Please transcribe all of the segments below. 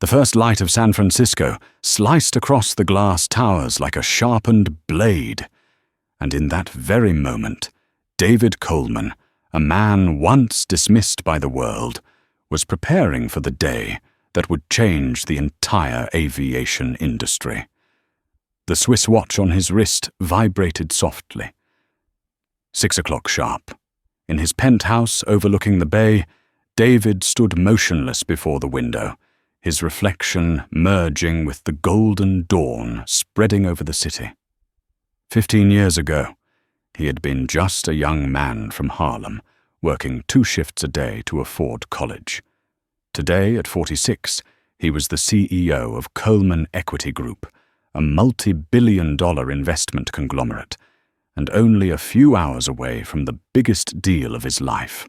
The first light of San Francisco sliced across the glass towers like a sharpened blade. And in that very moment, David Coleman, a man once dismissed by the world, was preparing for the day that would change the entire aviation industry. The Swiss watch on his wrist vibrated softly. 6 o'clock sharp. In his penthouse overlooking the bay, David stood motionless before the window, his reflection merging with the golden dawn spreading over the city. 15 years ago, he had been just a young man from Harlem, working 2 shifts a day to afford college. Today, at 46, he was the CEO of Coleman Equity Group, a multi-billion-dollar investment conglomerate, and only a few hours away from the biggest deal of his life.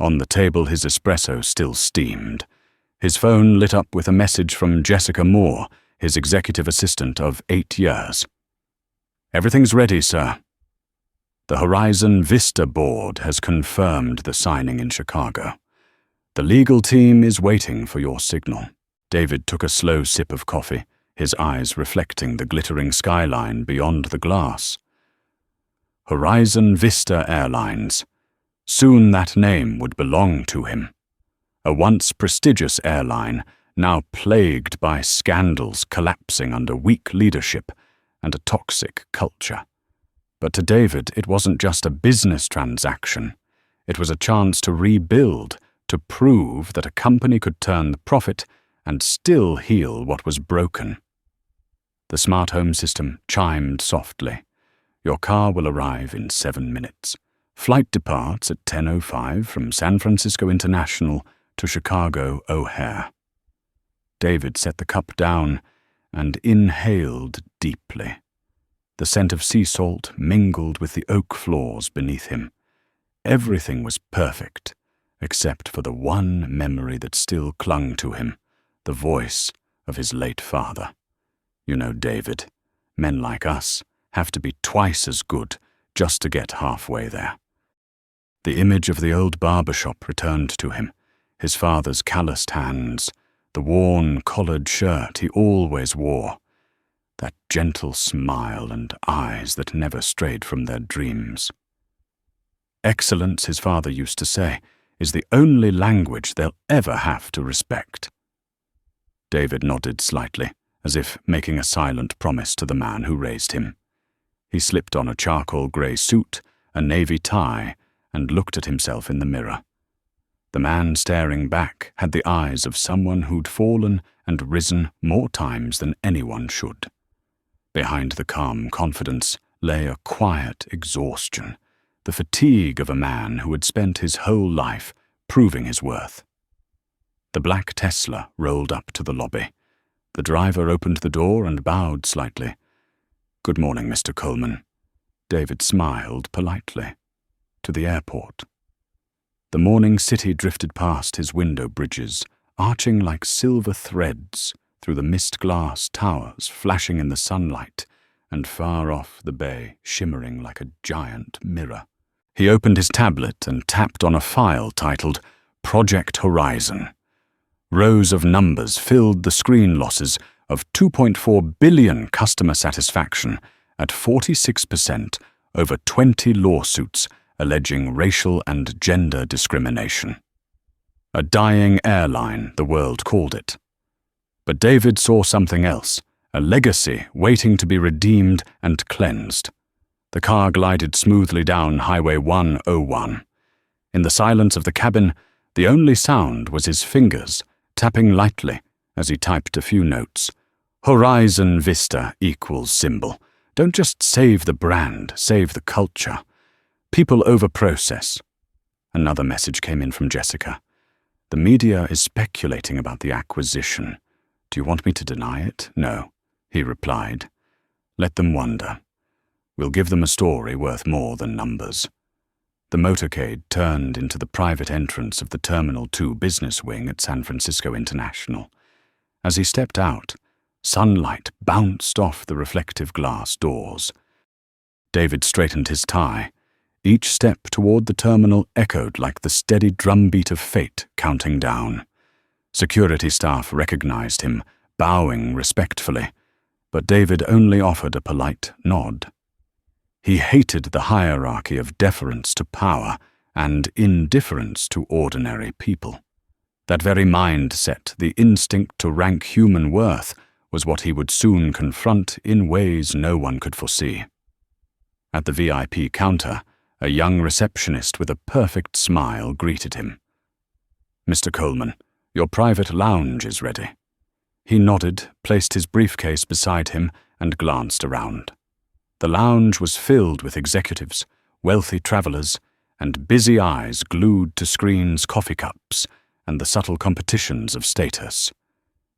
On the table, his espresso still steamed. His phone lit up with a message from Jessica Moore, his executive assistant of 8 years. "Everything's ready, sir. The Horizon Vista board has confirmed the signing in Chicago. The legal team is waiting for your signal." David took a slow sip of coffee, his eyes reflecting the glittering skyline beyond the glass. Horizon Vista Airlines. Soon that name would belong to him. A once prestigious airline, now plagued by scandals collapsing under weak leadership and a toxic culture. But to David, it wasn't just a business transaction. It was a chance to rebuild, to prove that a company could turn the profit and still heal what was broken. The smart home system chimed softly. "Your car will arrive in 7 minutes. Flight departs at 10:05 from San Francisco International to Chicago O'Hare." David set the cup down and inhaled deeply. The scent of sea salt mingled with the oak floors beneath him. Everything was perfect, except for the one memory that still clung to him, the voice of his late father. "You know, David, men like us have to be twice as good just to get halfway there." The image of the old barbershop returned to him, his father's calloused hands, the worn collared shirt he always wore, that gentle smile and eyes that never strayed from their dreams. "Excellence," his father used to say, "is the only language they'll ever have to respect." David nodded slightly, as if making a silent promise to the man who raised him. He slipped on a charcoal grey suit, a navy tie, and looked at himself in the mirror. The man staring back had the eyes of someone who'd fallen and risen more times than anyone should. Behind the calm confidence lay a quiet exhaustion, the fatigue of a man who had spent his whole life proving his worth. The black Tesla rolled up to the lobby. The driver opened the door and bowed slightly. "Good morning, Mr. Coleman." David smiled politely. "To the airport." The morning city drifted past his window bridges, arching like silver threads through the mist-glass towers flashing in the sunlight, and far off the bay shimmering like a giant mirror. He opened his tablet and tapped on a file titled Project Horizon. Rows of numbers filled the screen losses of 2.4 billion customer satisfaction at 46% over 20 lawsuits alleging racial and gender discrimination. A dying airline, the world called it. But David saw something else, a legacy waiting to be redeemed and cleansed. The car glided smoothly down Highway 101. In the silence of the cabin, the only sound was his fingers tapping lightly as he typed a few notes. Horizon Vista equals symbol. Don't just save the brand, save the culture. People overprocess. Another message came in from Jessica. The media is speculating about the acquisition. Do you want me to deny it? No, he replied. Let them wonder. We'll give them a story worth more than numbers. The motorcade turned into the private entrance of the Terminal 2 business wing at San Francisco International. As he stepped out, sunlight bounced off the reflective glass doors. David straightened his tie. Each step toward the terminal echoed like the steady drumbeat of fate counting down. Security staff recognized him, bowing respectfully, but David only offered a polite nod. He hated the hierarchy of deference to power and indifference to ordinary people. That very mindset, the instinct to rank human worth, was what he would soon confront in ways no one could foresee. At the VIP counter, a young receptionist with a perfect smile greeted him. "Mr. Coleman, your private lounge is ready." He nodded, placed his briefcase beside him, and glanced around. The lounge was filled with executives, wealthy travelers, and busy eyes glued to screens, coffee cups, and the subtle competitions of status.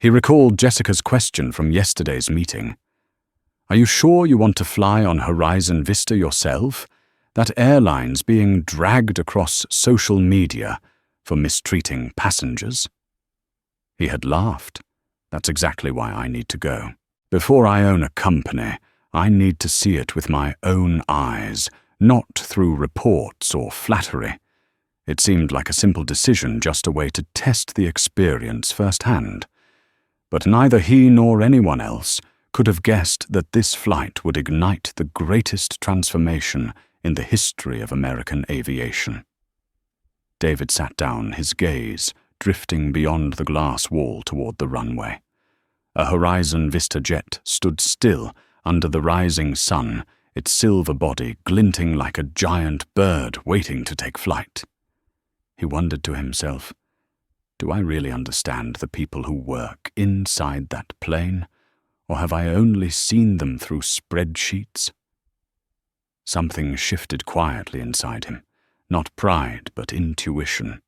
He recalled Jessica's question from yesterday's meeting. "Are you sure you want to fly on Horizon Vista yourself? That airline's being dragged across social media for mistreating passengers?" He had laughed. "That's exactly why I need to go. Before I own a company, I need to see it with my own eyes, not through reports or flattery." It seemed like a simple decision, just a way to test the experience firsthand. But neither he nor anyone else could have guessed that this flight would ignite the greatest transformation in the history of American aviation. David sat down, his gaze drifting beyond the glass wall toward the runway. A Horizon Vista jet stood still under the rising sun, its silver body glinting like a giant bird waiting to take flight. He wondered to himself, do I really understand the people who work inside that plane, or have I only seen them through spreadsheets? Something shifted quietly inside him, not pride but intuition,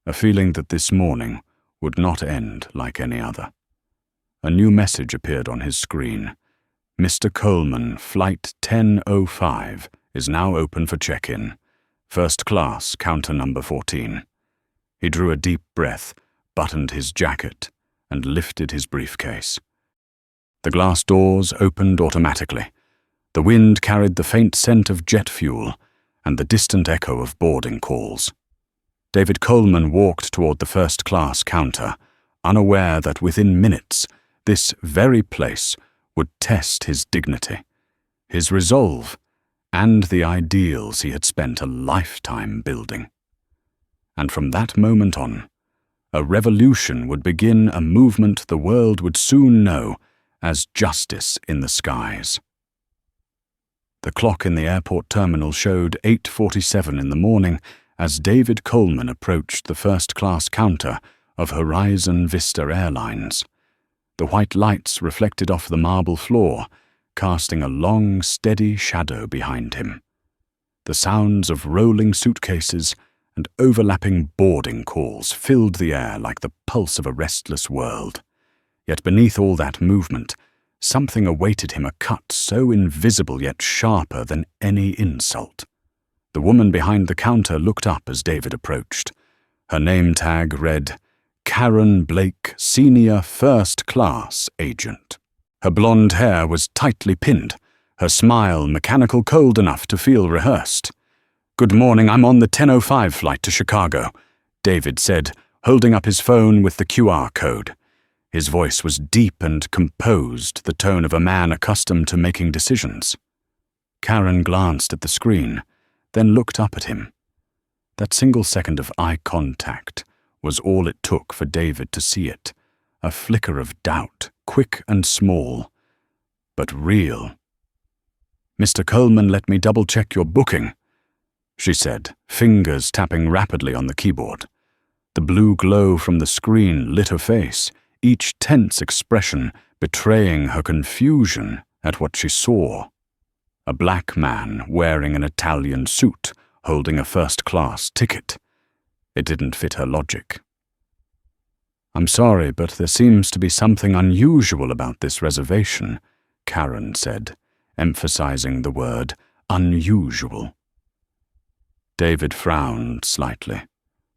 a feeling that this morning would not end like any other. A new message appeared on his screen. "Mr. Coleman, Flight 1005 is now open for check-in. First class, counter number 14. He drew a deep breath, buttoned his jacket, and lifted his briefcase. The glass doors opened automatically. The wind carried the faint scent of jet fuel and the distant echo of boarding calls. David Coleman walked toward the first-class counter, unaware that within minutes this very place would test his dignity, his resolve, and the ideals he had spent a lifetime building. And from that moment on, a revolution would begin, a movement the world would soon know as justice in the skies. The clock in the airport terminal showed 8:47 in the morning as David Coleman approached the first-class counter of Horizon Vista Airlines. The white lights reflected off the marble floor, casting a long, steady shadow behind him. The sounds of rolling suitcases and overlapping boarding calls filled the air like the pulse of a restless world. Yet beneath all that movement, something awaited him, a cut so invisible yet sharper than any insult. The woman behind the counter looked up as David approached. Her name tag read, Karen Blake, Senior First Class Agent. Her blonde hair was tightly pinned, her smile mechanical cold enough to feel rehearsed. "Good morning, I'm on the 10:05 flight to Chicago," David said, holding up his phone with the QR code. His voice was deep and composed, the tone of a man accustomed to making decisions. Karen glanced at the screen, then looked up at him. That single second of eye contact was all it took for David to see it, a flicker of doubt, quick and small, but real. "Mr. Coleman, let me double-check your booking," she said, fingers tapping rapidly on the keyboard. The blue glow from the screen lit her face, each tense expression betraying her confusion at what she saw. A black man wearing an Italian suit, holding a first-class ticket. It didn't fit her logic. "I'm sorry, but there seems to be something unusual about this reservation," Karen said, emphasizing the word unusual. David frowned slightly,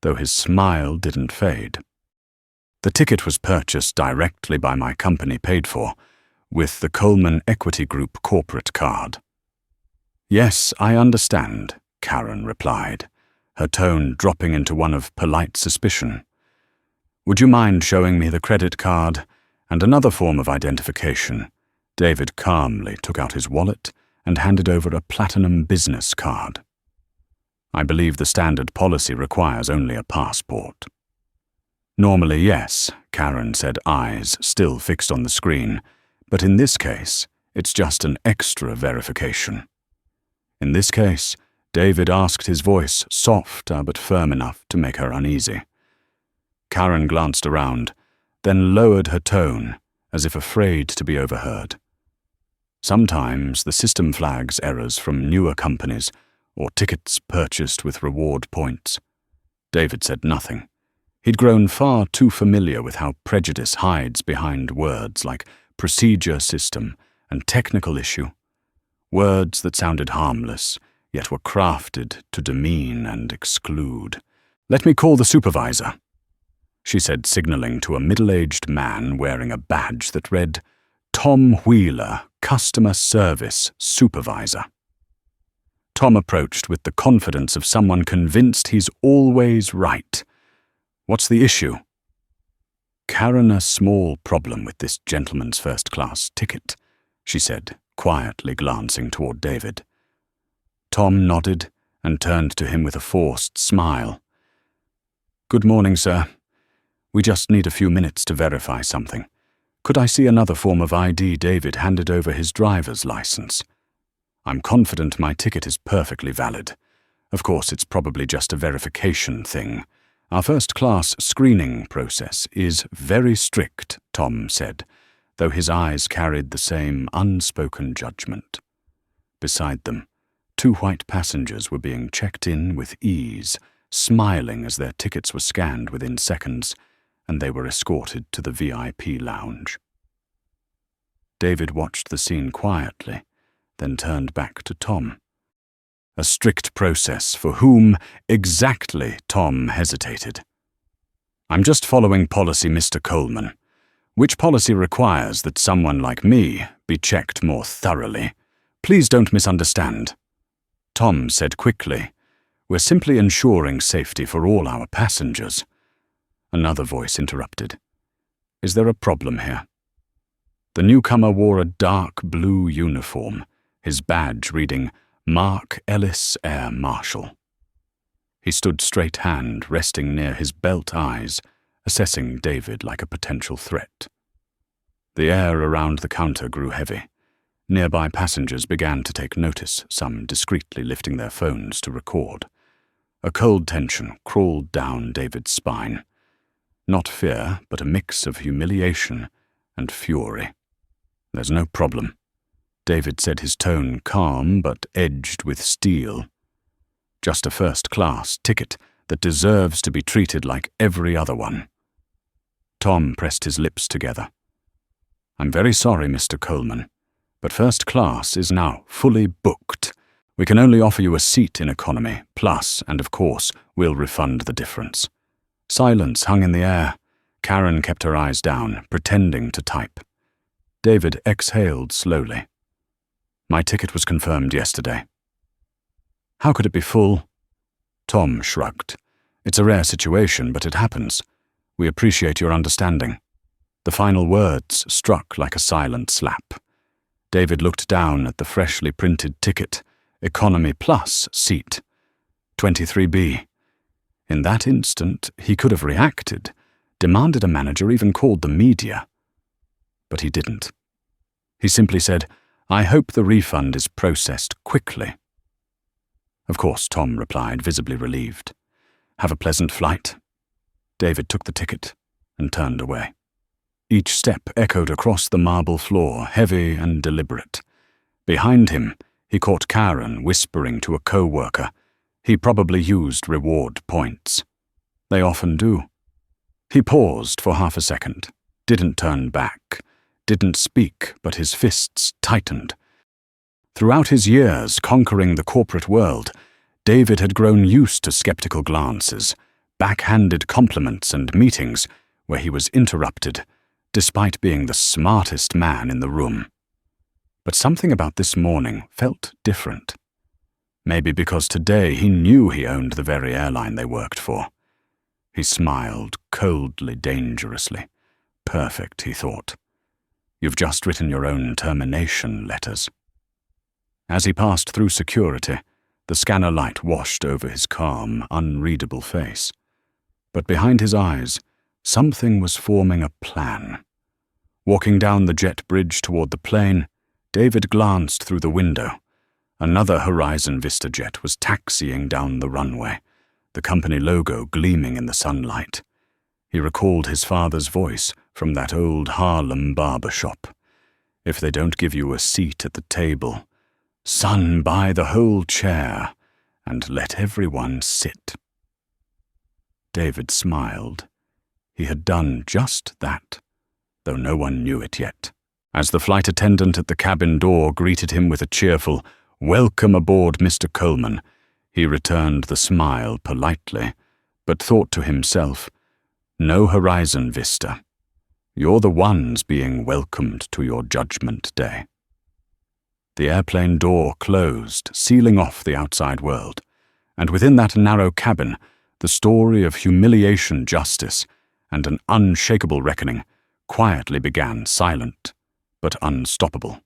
though his smile didn't fade. "The ticket was purchased directly by my company, paid for, with the Coleman Equity Group corporate card." "Yes, I understand," Karen replied, her tone dropping into one of polite suspicion. Would you mind showing me the credit card and another form of identification? David calmly took out his wallet and handed over a platinum business card. I believe the standard policy requires only a passport. Normally, yes, Karen said, eyes still fixed on the screen, but in this case, it's just an extra verification. In this case, David asked, his voice soft but firm enough to make her uneasy. Karen glanced around, then lowered her tone, as if afraid to be overheard. Sometimes the system flags errors from newer companies or tickets purchased with reward points. David said nothing. He'd grown far too familiar with how prejudice hides behind words like procedure system and technical issue. Words that sounded harmless, yet were crafted to demean and exclude. "Let me call the supervisor," she said, signaling to a middle-aged man wearing a badge that read, "Tom Wheeler, Customer Service Supervisor." Tom approached with the confidence of someone convinced he's always right. "What's the issue?" "Karen, a small problem with this gentleman's first-class ticket," she said, quietly glancing toward David. Tom nodded and turned to him with a forced smile. "Good morning, sir. We just need a few minutes to verify something. Could I see another form of ID?" David handed over his driver's license. "I'm confident my ticket is perfectly valid. Of course, it's probably just a verification thing. Our first-class screening process is very strict," Tom said, though his eyes carried the same unspoken judgment. Beside them, 2 white passengers were being checked in with ease, smiling as their tickets were scanned within seconds, and they were escorted to the VIP lounge. David watched the scene quietly, then turned back to Tom. A strict process for whom exactly? Tom hesitated. "I'm just following policy, Mr. Coleman. Which policy requires that someone like me be checked more thoroughly? Please don't misunderstand." Tom said quickly, "We're simply ensuring safety for all our passengers." Another voice interrupted. "Is there a problem here?" The newcomer wore a dark blue uniform, his badge reading Mark Ellis Air Marshal. He stood straight-hand, resting near his belt eyes, assessing David like a potential threat. The air around the counter grew heavy. Nearby passengers began to take notice, some discreetly lifting their phones to record. A cold tension crawled down David's spine. Not fear, but a mix of humiliation and fury. "There's no problem," David said, his tone calm but edged with steel. "Just a first-class ticket that deserves to be treated like every other one." Tom pressed his lips together. "I'm very sorry, Mr. Coleman, but first class is now fully booked. We can only offer you a seat in economy, plus, and of course, we'll refund the difference." Silence hung in the air. Karen kept her eyes down, pretending to type. David exhaled slowly. "My ticket was confirmed yesterday." "How could it be full?" Tom shrugged. "It's a rare situation, but it happens. We appreciate your understanding." The final words struck like a silent slap. David looked down at the freshly printed ticket, Economy Plus seat, 23B. In that instant, he could have reacted, demanded a manager, even called the media. But he didn't. He simply said, "I hope the refund is processed quickly." "Of course," Tom replied, visibly relieved. "Have a pleasant flight." David took the ticket and turned away. Each step echoed across the marble floor, heavy and deliberate. Behind him, he caught Karen whispering to a co-worker. He probably used reward points. They often do. He paused for half a second, didn't turn back, didn't speak, but his fists tightened. Throughout his years conquering the corporate world, David had grown used to skeptical glances, backhanded compliments and meetings where he was interrupted, despite being the smartest man in the room. But something about this morning felt different. Maybe because today he knew he owned the very airline they worked for. He smiled, coldly, dangerously. Perfect, he thought. You've just written your own termination letters. As he passed through security, the scanner light washed over his calm, unreadable face. But behind his eyes, something was forming a plan. Walking down the jet bridge toward the plane, David glanced through the window. Another Horizon Vista jet was taxiing down the runway, the company logo gleaming in the sunlight. He recalled his father's voice from that old Harlem barber shop. If they don't give you a seat at the table, son, buy the whole chair and let everyone sit. David smiled. He had done just that, though no one knew it yet. As the flight attendant at the cabin door greeted him with a cheerful, "Welcome aboard, Mr. Coleman," he returned the smile politely, but thought to himself, "No Horizon Vista. You're the ones being welcomed to your judgment day." The airplane door closed, sealing off the outside world, and within that narrow cabin, the story of humiliation, justice, and an unshakable reckoning quietly began, silent but unstoppable.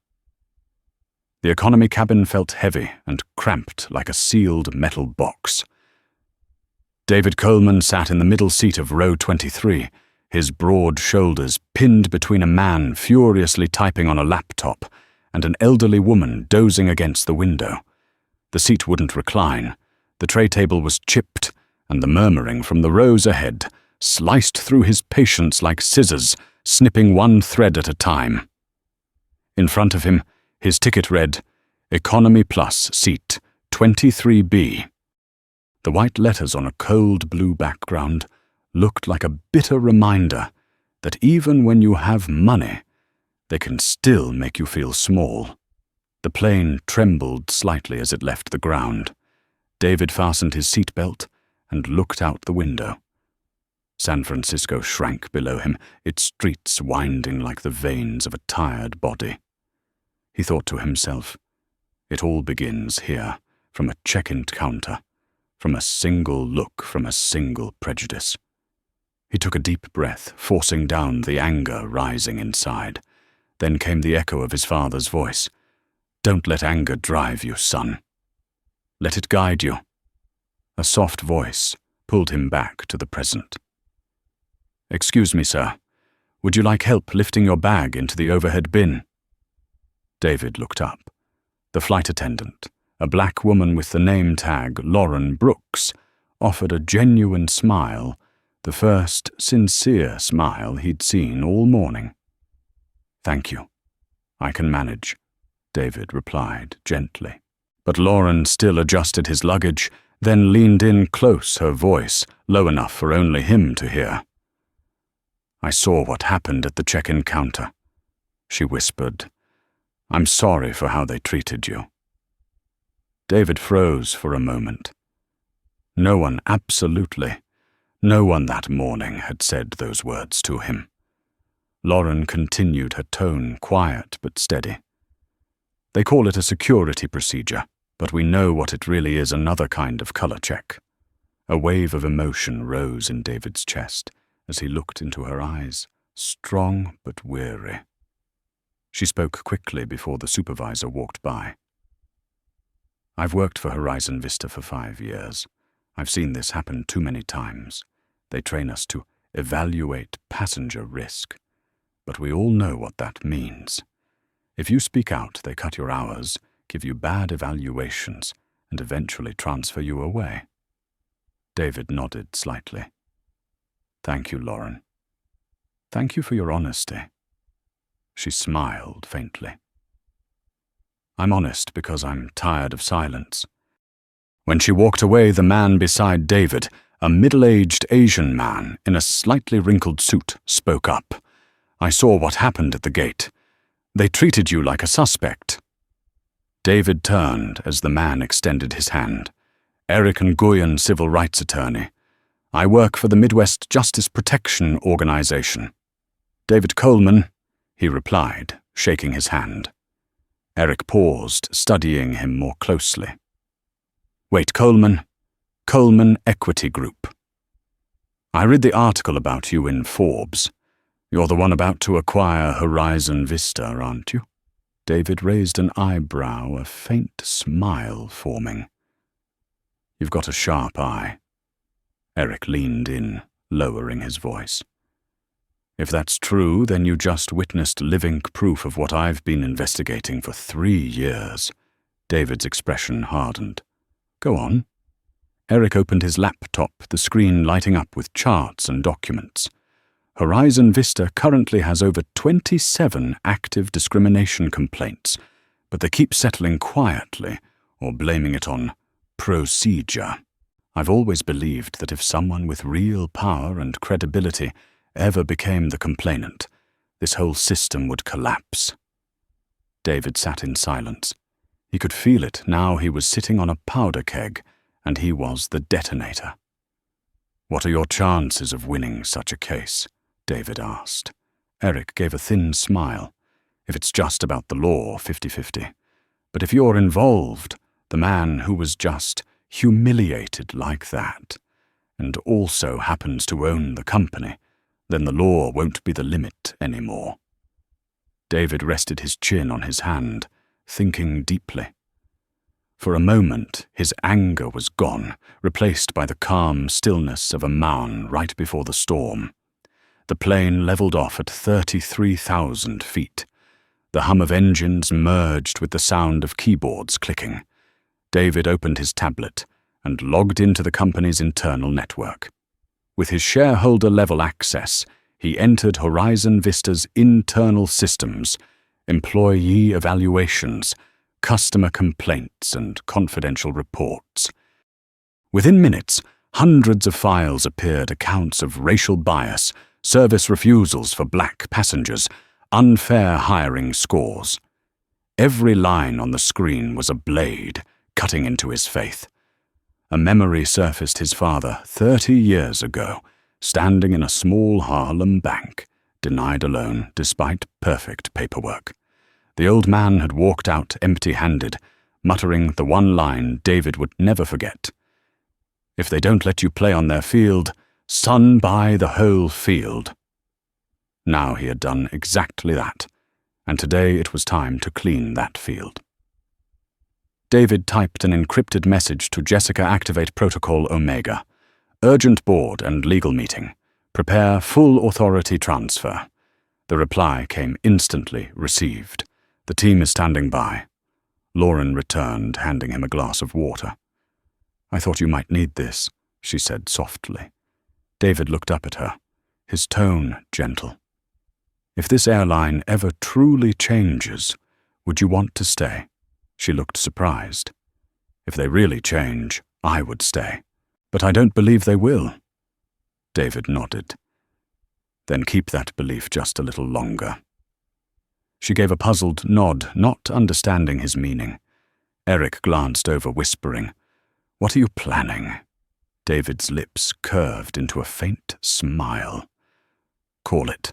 The economy cabin felt heavy and cramped like a sealed metal box. David Coleman sat in the middle seat of row 23, his broad shoulders pinned between a man furiously typing on a laptop and an elderly woman dozing against the window. The seat wouldn't recline, the tray table was chipped, and the murmuring from the rows ahead sliced through his patience like scissors, snipping one thread at a time. In front of him, his ticket read, "Economy Plus, seat 23B." The white letters on a cold blue background looked like a bitter reminder that even when you have money, they can still make you feel small. The plane trembled slightly as it left the ground. David fastened his seatbelt and looked out the window. San Francisco shrank below him, its streets winding like the veins of a tired body. He thought to himself, it all begins here, from a check-in counter, from a single look, from a single prejudice. He took a deep breath, forcing down the anger rising inside. Then came the echo of his father's voice. "Don't let anger drive you, son. Let it guide you." A soft voice pulled him back to the present. "Excuse me, sir. Would you like help lifting your bag into the overhead bin?" David looked up. The flight attendant, a black woman with the name tag Lauren Brooks, offered a genuine smile, the first sincere smile he'd seen all morning. "Thank you. I can manage," David replied gently. But Lauren still adjusted his luggage, then leaned in close, her voice low enough for only him to hear. "I saw what happened at the check-in counter," she whispered. "I'm sorry for how they treated you." David froze for a moment. No one, absolutely, no one that morning had said those words to him. Lauren continued, her tone quiet but steady. "They call it a security procedure, but we know what it really is, another kind of color check." A wave of emotion rose in David's chest as he looked into her eyes, strong but weary. She spoke quickly before the supervisor walked by. "I've worked for Horizon Vista for 5 years. I've seen this happen too many times. They train us to evaluate passenger risk. But we all know what that means. If you speak out, they cut your hours, give you bad evaluations, and eventually transfer you away." David nodded slightly. "Thank you, Lauren. Thank you for your honesty." She smiled faintly. "I'm honest because I'm tired of silence." When she walked away, the man beside David, a middle-aged Asian man in a slightly wrinkled suit, spoke up. "I saw what happened at the gate. They treated you like a suspect." David turned as the man extended his hand. "Eric Nguyen, civil rights attorney. I work for the Midwest Justice Protection Organization." "David Coleman," he replied, shaking his hand. Eric paused, studying him more closely. "Wait, Coleman Equity Group." I read the article about you in Forbes. You're the one about to acquire Horizon Vista, aren't you? David raised an eyebrow, a faint smile forming. You've got a sharp eye. Eric leaned in, lowering his voice. If that's true, then you just witnessed living proof of what I've been investigating for 3 years. David's expression hardened. Go on. Eric opened his laptop, the screen lighting up with charts and documents. Horizon Vista currently has over 27 active discrimination complaints, but they keep settling quietly or blaming it on procedure. I've always believed that if someone with real power and credibility ever became the complainant, this whole system would collapse. David sat in silence. He could feel it now. He was sitting on a powder keg, and he was the detonator. What are your chances of winning such a case? David asked. Eric gave a thin smile. If it's just about the law, 50-50. But if you're involved, the man who was just humiliated like that, and also happens to own the company, then the law won't be the limit anymore. David rested his chin on his hand, thinking deeply. For a moment, his anger was gone, replaced by the calm stillness of a mound right before the storm. The plane leveled off at 33,000 feet. The hum of engines merged with the sound of keyboards clicking. David opened his tablet and logged into the company's internal network. With his shareholder-level access, he entered Horizon Vista's internal systems, employee evaluations, customer complaints, and confidential reports. Within minutes, hundreds of files appeared, accounts of racial bias, service refusals for black passengers, unfair hiring scores. Every line on the screen was a blade cutting into his faith. A memory surfaced his father 30 years ago, standing in a small Harlem bank, denied a loan despite perfect paperwork. The old man had walked out empty-handed, muttering the one line David would never forget. If they don't let you play on their field, son buy the whole field. Now he had done exactly that, and today it was time to clean that field. David typed an encrypted message to Jessica Activate Protocol Omega. Urgent board and legal meeting. Prepare full authority transfer. The reply came instantly, received. The team is standing by. Lauren returned, handing him a glass of water. I thought you might need this, she said softly. David looked up at her, his tone gentle. If this airline ever truly changes, would you want to stay? She looked surprised. If they really change, I would stay. But I don't believe they will. David nodded. Then keep that belief just a little longer. She gave a puzzled nod, not understanding his meaning. Eric glanced over, whispering, What are you planning? David's lips curved into a faint smile. Call it.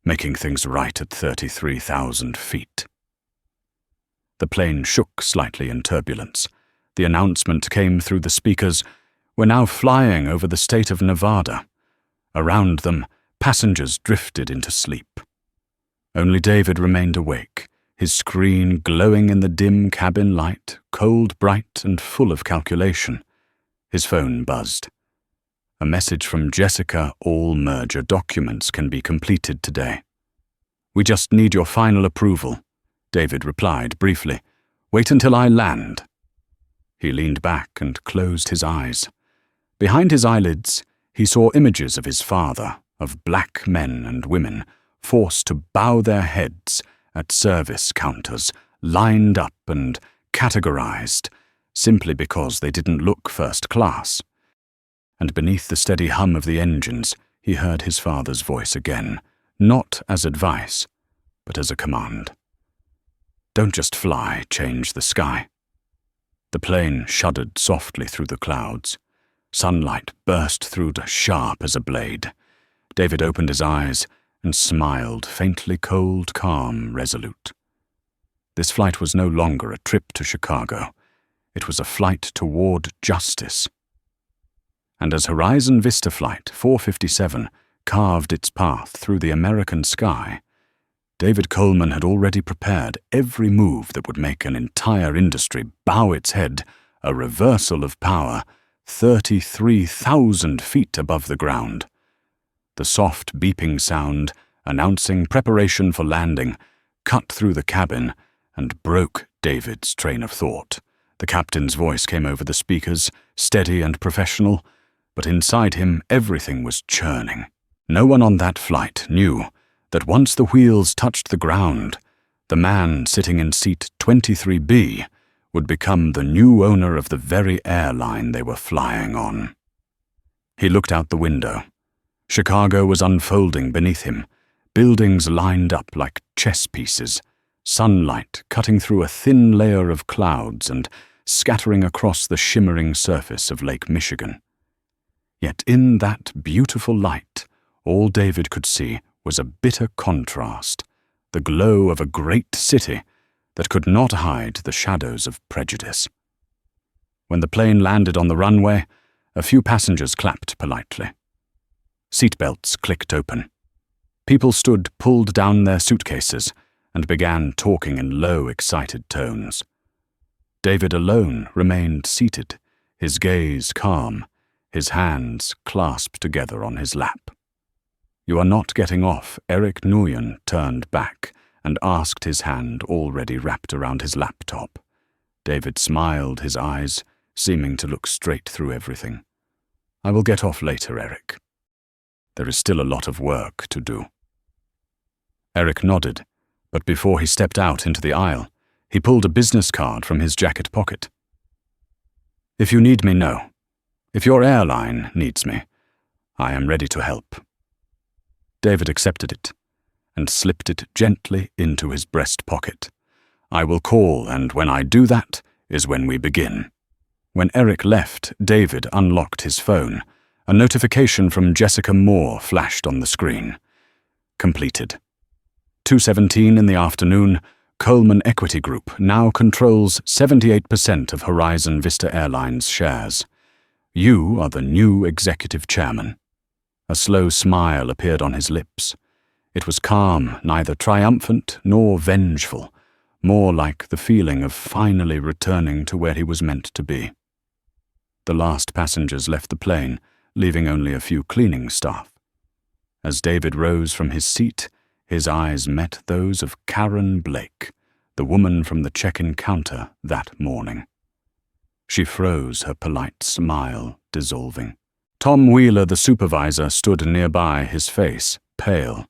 Making things right at 33,000 feet. The plane shook slightly in turbulence. The announcement came through the speakers. We're now flying over the state of Nevada. Around them, passengers drifted into sleep. Only David remained awake, his screen glowing in the dim cabin light, cold, bright, and full of calculation. His phone buzzed. A message from Jessica, all merger documents can be completed today. We just need your final approval, David replied briefly. Wait until I land. He leaned back and closed his eyes. Behind his eyelids, he saw images of his father, of black men and women, forced to bow their heads at service counters, lined up and categorized, simply because they didn't look first class. And beneath the steady hum of the engines, he heard his father's voice again, not as advice, but as a command. Don't just fly, change the sky. The plane shuddered softly through the clouds. Sunlight burst through sharp as a blade. David opened his eyes and smiled, faintly cold, calm, resolute. This flight was no longer a trip to Chicago. It was a flight toward justice. and as Horizon Vista Flight 457 carved its path through the American sky, David Coleman had already prepared every move that would make an entire industry bow its head, a reversal of power, 33,000 feet above the ground. The soft beeping sound, announcing preparation for landing, cut through the cabin and broke David's train of thought. The captain's voice came over the speakers, steady and professional, but inside him everything was churning. No one on that flight knew that once the wheels touched the ground, the man sitting in seat 23B would become the new owner of the very airline they were flying on. He looked out the window. Chicago was unfolding beneath him, buildings lined up like chess pieces, sunlight cutting through a thin layer of clouds and scattering across the shimmering surface of Lake Michigan. Yet in that beautiful light, all David could see was a bitter contrast, the glow of a great city that could not hide the shadows of prejudice. When the plane landed on the runway, a few passengers clapped politely. Seatbelts clicked open. People stood pulled down their suitcases and began talking in low, excited tones. David alone remained seated, his gaze calm, his hands clasped together on his lap. "You are not getting off." Eric Nguyen turned back and asked, his hand already wrapped around his laptop. David smiled, his eyes seeming to look straight through everything. "I will get off later, Eric. There is still a lot of work to do." Eric nodded, but before he stepped out into the aisle, he pulled a business card from his jacket pocket. "If you need me, know. If your airline needs me, I am ready to help." David accepted it and slipped it gently into his breast pocket. "I will call, and when I do that is when we begin." When Eric left, David unlocked his phone. A notification from Jessica Moore flashed on the screen. Completed. 2:17 in the afternoon, Coleman Equity Group now controls 78% of Horizon Vista Airlines shares. You are the new executive chairman. A slow smile appeared on his lips. It was calm, neither triumphant nor vengeful, more like the feeling of finally returning to where he was meant to be. The last passengers left the plane, leaving only a few cleaning staff. As David rose from his seat, his eyes met those of Karen Blake, the woman from the check-in counter that morning. She froze, her polite smile dissolving. Tom Wheeler, the supervisor, stood nearby, his face pale.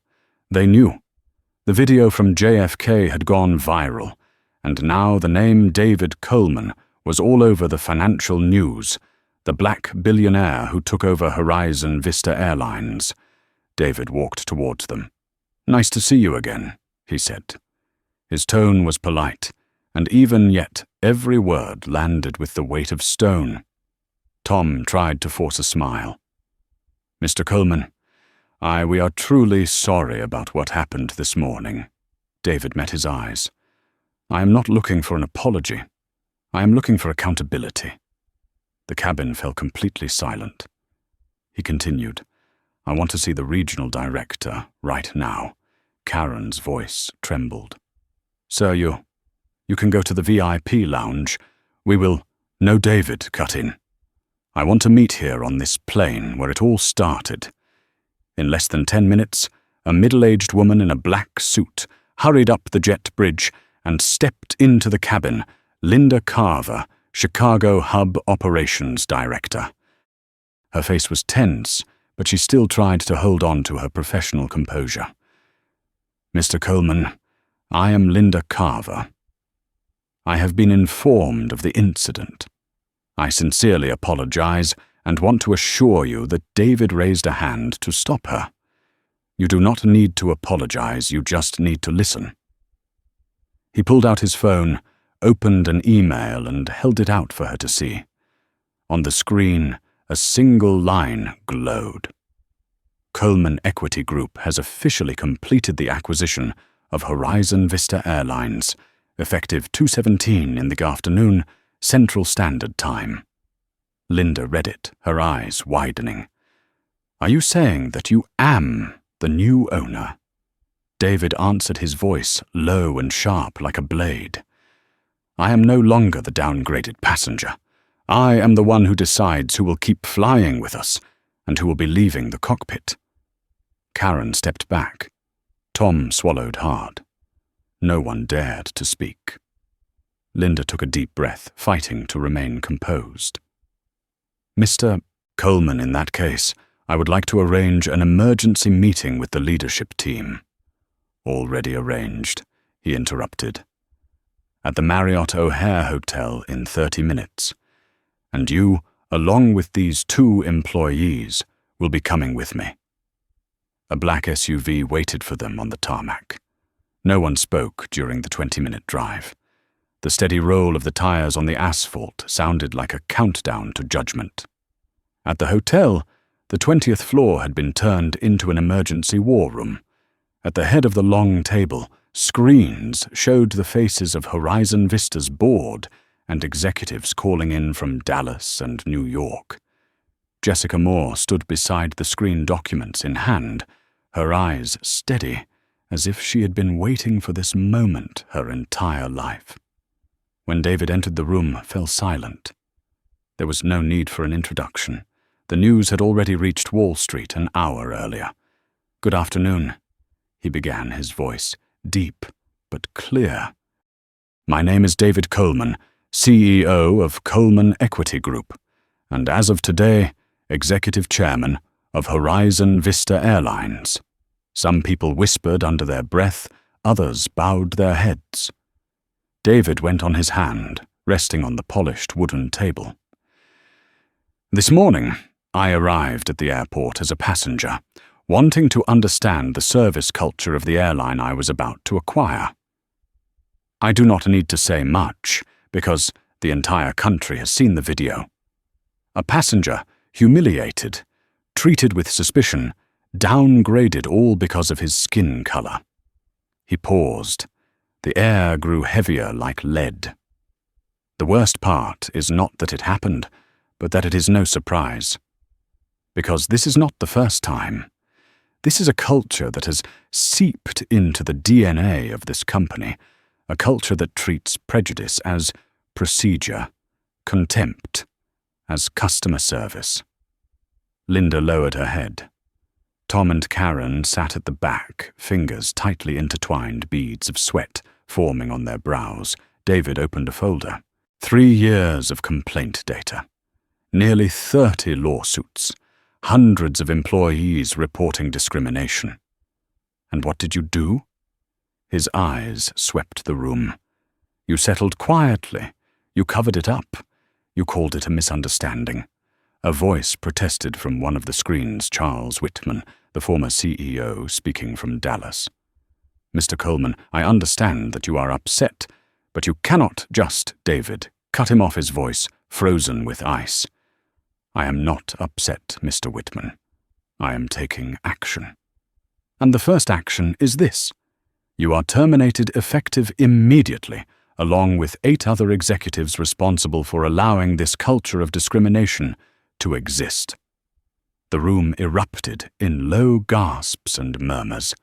They knew. The video from JFK had gone viral, and now the name David Coleman was all over the financial news, the black billionaire who took over Horizon Vista Airlines. David walked towards them. "Nice to see you again," he said. His tone was polite, and even yet every word landed with the weight of stone. Tom tried to force a smile. "Mr. Coleman, we are truly sorry about what happened this morning." David met his eyes. "I am not looking for an apology. I am looking for accountability." The cabin fell completely silent. He continued, "I want to see the regional director right now." Karen's voice trembled. "Sir, you can go to the VIP lounge. We will—" "No, David," cut in. "I want to meet here on this plane where it all started." In less than 10 minutes, a middle-aged woman in a black suit hurried up the jet bridge and stepped into the cabin, Linda Carver, Chicago Hub Operations Director. Her face was tense, but she still tried to hold on to her professional composure. "Mr. Coleman, I am Linda Carver. I have been informed of the incident. I sincerely apologize and want to assure you that David raised a hand to stop her. You do not need to apologize, you just need to listen." He pulled out his phone, opened an email, and held it out for her to see. On the screen, a single line glowed. "Coleman Equity Group has officially completed the acquisition of Horizon Vista Airlines, effective 2:17 in the afternoon, Central Standard Time. Linda read it, her eyes widening. "Are you saying that you am the new owner?" David answered, his voice low and sharp like a blade. "I am no longer the downgraded passenger. I am the one who decides who will keep flying with us and who will be leaving the cockpit." Karen stepped back. Tom swallowed hard. No one dared to speak. Linda took a deep breath, fighting to remain composed. "Mr. Coleman, in that case, I would like to arrange an emergency meeting with the leadership team." "Already arranged," he interrupted. "At the Marriott O'Hare Hotel in 30 minutes. And you, along with these 2 employees, will be coming with me." A black SUV waited for them on the tarmac. No one spoke during the 20-minute drive. The steady roll of the tires on the asphalt sounded like a countdown to judgment. At the hotel, the 20th floor had been turned into an emergency war room. At the head of the long table, screens showed the faces of Horizon Vista's board and executives calling in from Dallas and New York. Jessica Moore stood beside the screen documents in hand, her eyes steady, as if she had been waiting for this moment her entire life. When David entered the room, fell silent. There was no need for an introduction. The news had already reached Wall Street an hour earlier. "Good afternoon," he began, his voice deep but clear. "My name is David Coleman, CEO of Coleman Equity Group, and as of today, Executive Chairman of Horizon Vista Airlines." Some people whispered under their breath, others bowed their heads. David went on his hand, resting on the polished wooden table. "This morning, I arrived at the airport as a passenger, wanting to understand the service culture of the airline I was about to acquire. I do not need to say much, because the entire country has seen the video. A passenger, humiliated, treated with suspicion, downgraded all because of his skin color." He paused. The air grew heavier like lead. "The worst part is not that it happened, but that it is no surprise. Because this is not the first time. This is a culture that has seeped into the DNA of this company, a culture that treats prejudice as procedure, contempt as customer service." Linda lowered her head. Tom and Karen sat at the back, fingers tightly intertwined, beads of sweat forming on their brows. David opened a folder. 3 years of complaint data. Nearly 30 lawsuits. Hundreds of employees reporting discrimination. "And what did you do?" His eyes swept the room. "You settled quietly. You covered it up. You called it a misunderstanding." A voice protested from one of the screens, Charles Whitman, the former CEO, speaking from Dallas. "Mr. Coleman, I understand that you are upset, but you cannot just..." David cut him off, his voice frozen with ice. "I am not upset, Mr. Whitman. I am taking action. And the first action is this. You are terminated effective immediately, along with 8 other executives responsible for allowing this culture of discrimination to exist." The room erupted in low gasps and murmurs.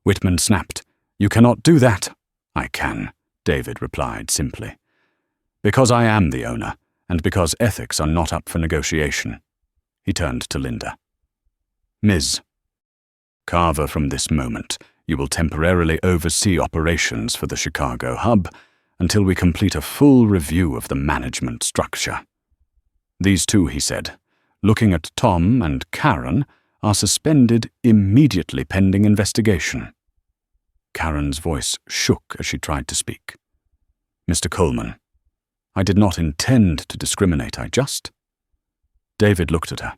Whitman snapped, "You cannot do that." "I can," David replied simply. "Because I am the owner, and because ethics are not up for negotiation." He turned to Linda. "Ms. Carver, from this moment, you will temporarily oversee operations for the Chicago hub until we complete a full review of the management structure. These 2, he said, looking at Tom and Karen, are suspended immediately pending investigation." Karen's voice shook as she tried to speak. "Mr. Coleman, I did not intend to discriminate, I just..." David looked at her,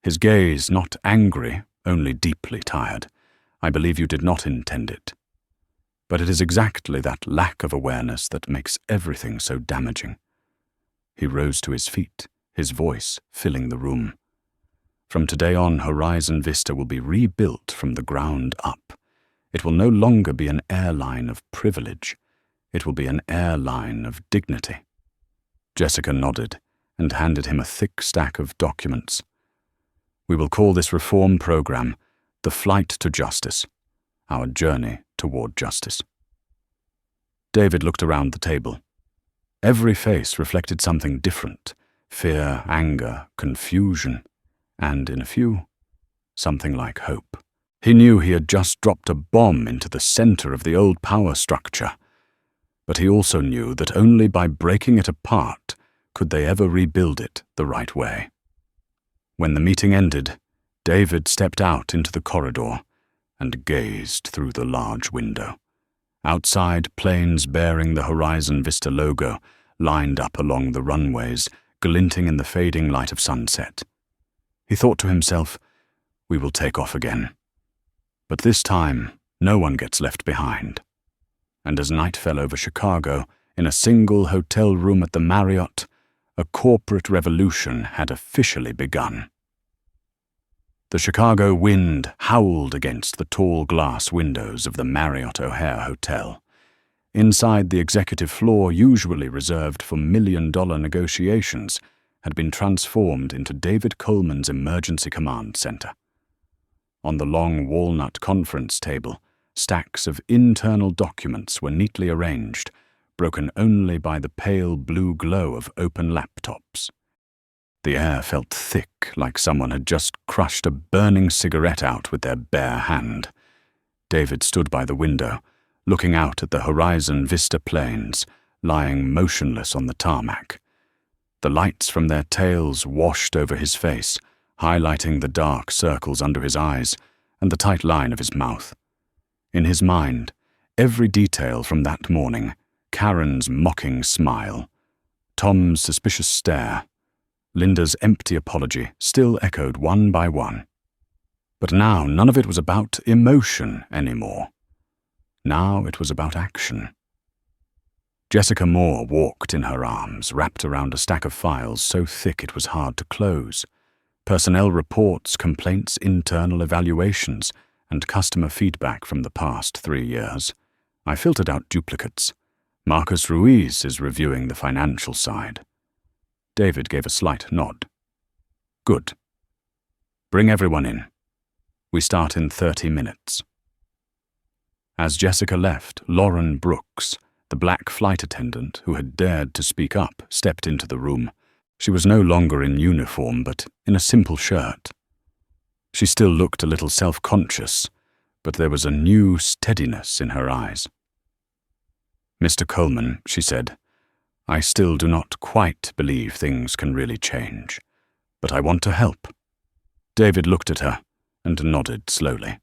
his gaze not angry, only deeply tired. "I believe you did not intend it. But it is exactly that lack of awareness that makes everything so damaging." He rose to his feet, his voice filling the room. "From today on, Horizon Vista will be rebuilt from the ground up. It will no longer be an airline of privilege. It will be an airline of dignity." Jessica nodded, and handed him a thick stack of documents. "We will call this reform program The Flight to Justice, Our Journey Toward Justice." David looked around the table. Every face reflected something different: fear, anger, confusion, and, in a few, something like hope. He knew he had just dropped a bomb into the center of the old power structure, but he also knew that only by breaking it apart could they ever rebuild it the right way. When the meeting ended, David stepped out into the corridor and gazed through the large window. Outside, planes bearing the Horizon Vista logo lined up along the runways, glinting in the fading light of sunset. He thought to himself, "We will take off again. But this time, no one gets left behind." And as night fell over Chicago, in a single hotel room at the Marriott, a corporate revolution had officially begun. The Chicago wind howled against the tall glass windows of the Marriott O'Hare Hotel. Inside, the executive floor, usually reserved for million-dollar negotiations, had been transformed into David Coleman's emergency command center. On the long walnut conference table, stacks of internal documents were neatly arranged, broken only by the pale blue glow of open laptops. The air felt thick, like someone had just crushed a burning cigarette out with their bare hand. David stood by the window, looking out at the Horizon Vista planes, lying motionless on the tarmac. The lights from their tails washed over his face, highlighting the dark circles under his eyes and the tight line of his mouth. In his mind, every detail from that morning, Karen's mocking smile, Tom's suspicious stare, Linda's empty apology, still echoed one by one. But now none of it was about emotion anymore. Now it was about action. Jessica Moore walked in her arms, wrapped around a stack of files so thick it was hard to close. Personnel reports, complaints, internal evaluations, and customer feedback from the past 3 years. I filtered out duplicates. Marcus Ruiz is reviewing the financial side. David gave a slight nod. Good. Bring everyone in. We start in 30 minutes. As Jessica left, Lauren Brooks, the black flight attendant who had dared to speak up, stepped into the room. She was no longer in uniform, but in a simple shirt. She still looked a little self-conscious, but there was a new steadiness in her eyes. "Mr. Coleman," she said, "I still do not quite believe things can really change, but I want to help." David looked at her and nodded slowly.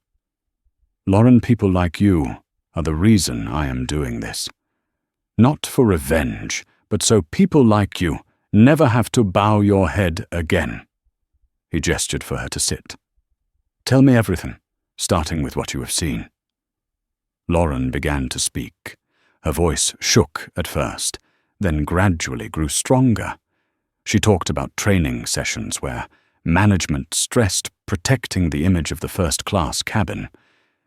"Lauren, people like you are the reason I am doing this. Not for revenge, but so people like you never have to bow your head again." He gestured for her to sit. "Tell me everything, starting with what you have seen." Lauren began to speak. Her voice shook at first, then gradually grew stronger. She talked about training sessions where management stressed protecting the image of the first-class cabin.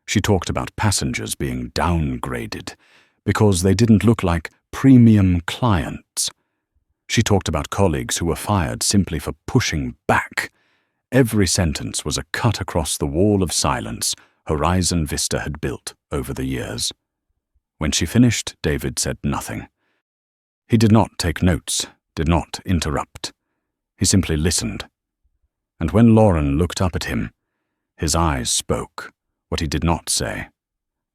She talked about passengers being downgraded because they didn't look like premium clients. She talked about colleagues who were fired simply for pushing back. Every sentence was a cut across the wall of silence Horizon Vista had built over the years. When she finished, David said nothing. He did not take notes, did not interrupt. He simply listened. And when Lauren looked up at him, his eyes spoke what he did not say.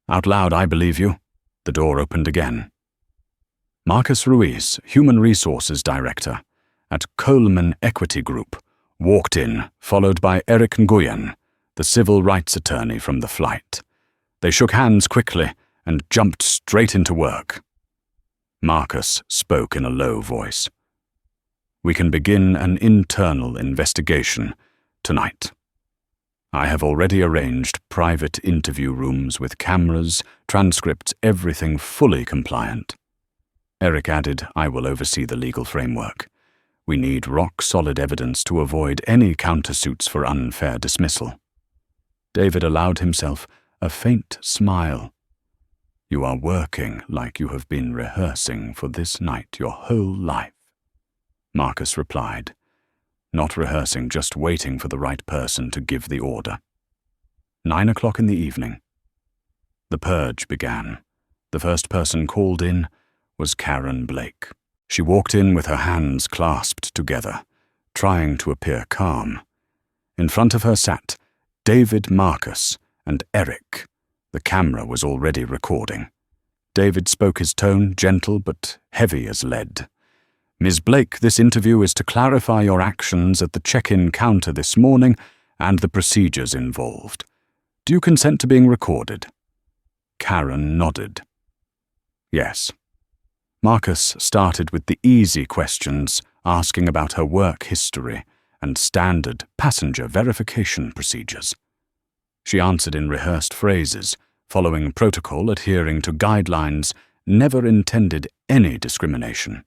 "Out loud, I believe you." The door opened again. Marcus Ruiz, Human Resources Director at Coleman Equity Group, walked in, followed by Eric Nguyen, the civil rights attorney from the flight. They shook hands quickly and jumped straight into work. Marcus spoke in a low voice. "We can begin an internal investigation tonight. I have already arranged private interview rooms with cameras, transcripts, everything fully compliant." Eric added, "I will oversee the legal framework. We need rock-solid evidence to avoid any countersuits for unfair dismissal." David allowed himself a faint smile. "You are working like you have been rehearsing for this night your whole life." Marcus replied, not rehearsing, just waiting for the right person to give the order. 9 o'clock in the evening. The purge began. The first person called in was Karen Blake. She walked in with her hands clasped together, trying to appear calm. In front of her sat David, Marcus, and Eric. The camera was already recording. David spoke, his tone gentle but heavy as lead. Ms. Blake, this interview is to clarify your actions at the check-in counter this morning and the procedures involved. Do you consent to being recorded? Karen nodded. Yes. Marcus started with the easy questions, asking about her work history and standard passenger verification procedures. She answered in rehearsed phrases, following protocol, adhering to guidelines, never intended any discrimination.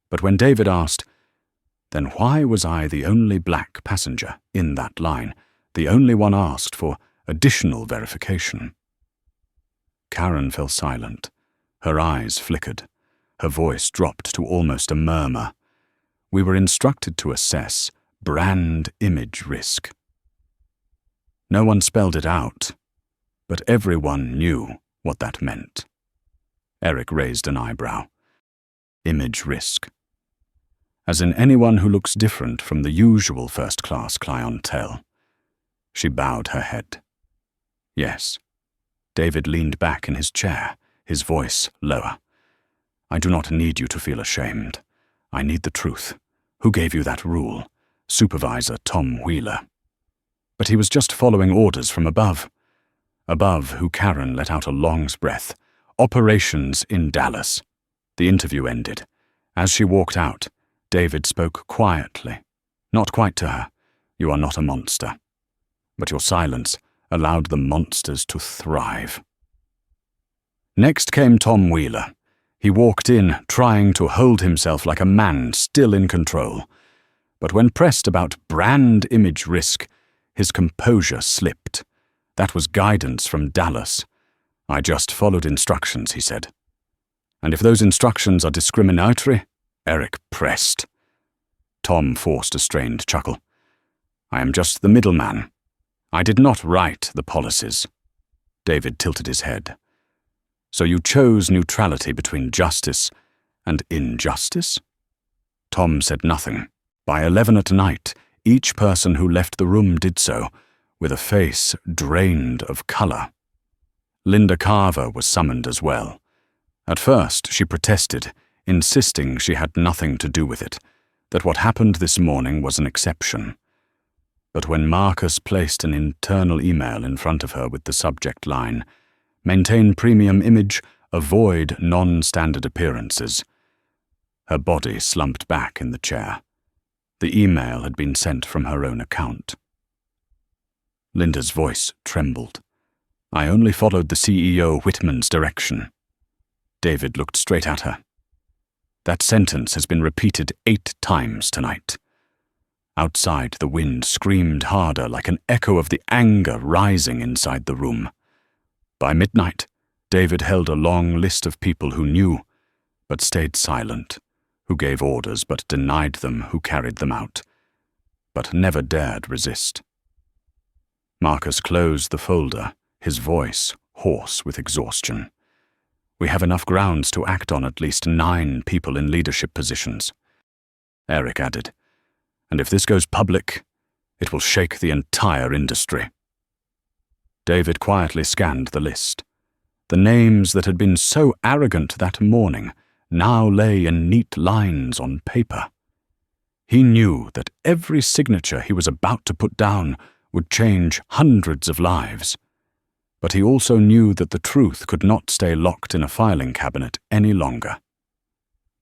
But when David asked, then why was I the only black passenger in that line, the only one asked for additional verification? Karen fell silent. Her eyes flickered. Her voice dropped to almost a murmur. We were instructed to assess brand image risk. No one spelled it out, but everyone knew what that meant. Eric raised an eyebrow. Image risk. As in anyone who looks different from the usual first-class clientele. She bowed her head. Yes. David leaned back in his chair, his voice lower. I do not need you to feel ashamed. I need the truth. Who gave you that rule? Supervisor Tom Wheeler. But he was just following orders from above. Above who Karen let out a long breath. Operations in Dallas. The interview ended. As she walked out, David spoke quietly. Not quite to her. You are not a monster. But your silence allowed the monsters to thrive. Next came Tom Wheeler. He walked in, trying to hold himself like a man still in control. But when pressed about brand image risk, his composure slipped. That was guidance from Dallas. I just followed instructions, he said. And if those instructions are discriminatory, Eric pressed. Tom forced a strained chuckle. I am just the middleman. I did not write the policies. David tilted his head. So you chose neutrality between justice and injustice? Tom said nothing. By 11 at night, each person who left the room did so, with a face drained of color. Linda Carver was summoned as well. At first, she protested, insisting she had nothing to do with it, that what happened this morning was an exception. But when Marcus placed an internal email in front of her with the subject line, maintain premium image, avoid non-standard appearances, her body slumped back in the chair. The email had been sent from her own account. Linda's voice trembled. I only followed the CEO Whitman's direction. David looked straight at her. That sentence has been repeated 8 times tonight. Outside, the wind screamed harder, like an echo of the anger rising inside the room. By midnight, David held a long list of people who knew, but stayed silent, who gave orders but denied them who carried them out, but never dared resist. Marcus closed the folder, his voice hoarse with exhaustion. We have enough grounds to act on at least 9 people in leadership positions. Eric added, and if this goes public, it will shake the entire industry. David quietly scanned the list. The names that had been so arrogant that morning now lay in neat lines on paper. He knew that every signature he was about to put down would change hundreds of lives. But he also knew that the truth could not stay locked in a filing cabinet any longer.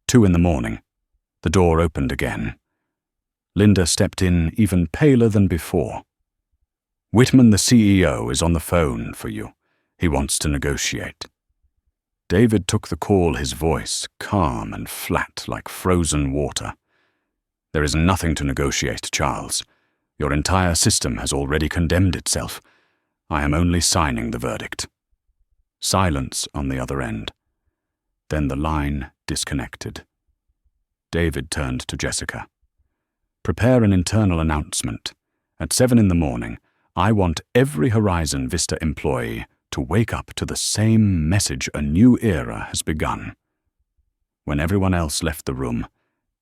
2 in the morning. The door opened again. Linda stepped in, even paler than before. Whitman, the CEO, is on the phone for you. He wants to negotiate. David took the call, his voice calm and flat like frozen water. There is nothing to negotiate, Charles. Your entire system has already condemned itself. I am only signing the verdict. Silence on the other end. Then the line disconnected. David turned to Jessica. "Prepare an internal announcement. At 7 in the morning, I want every Horizon Vista employee to wake up to the same message: a new era has begun." When everyone else left the room,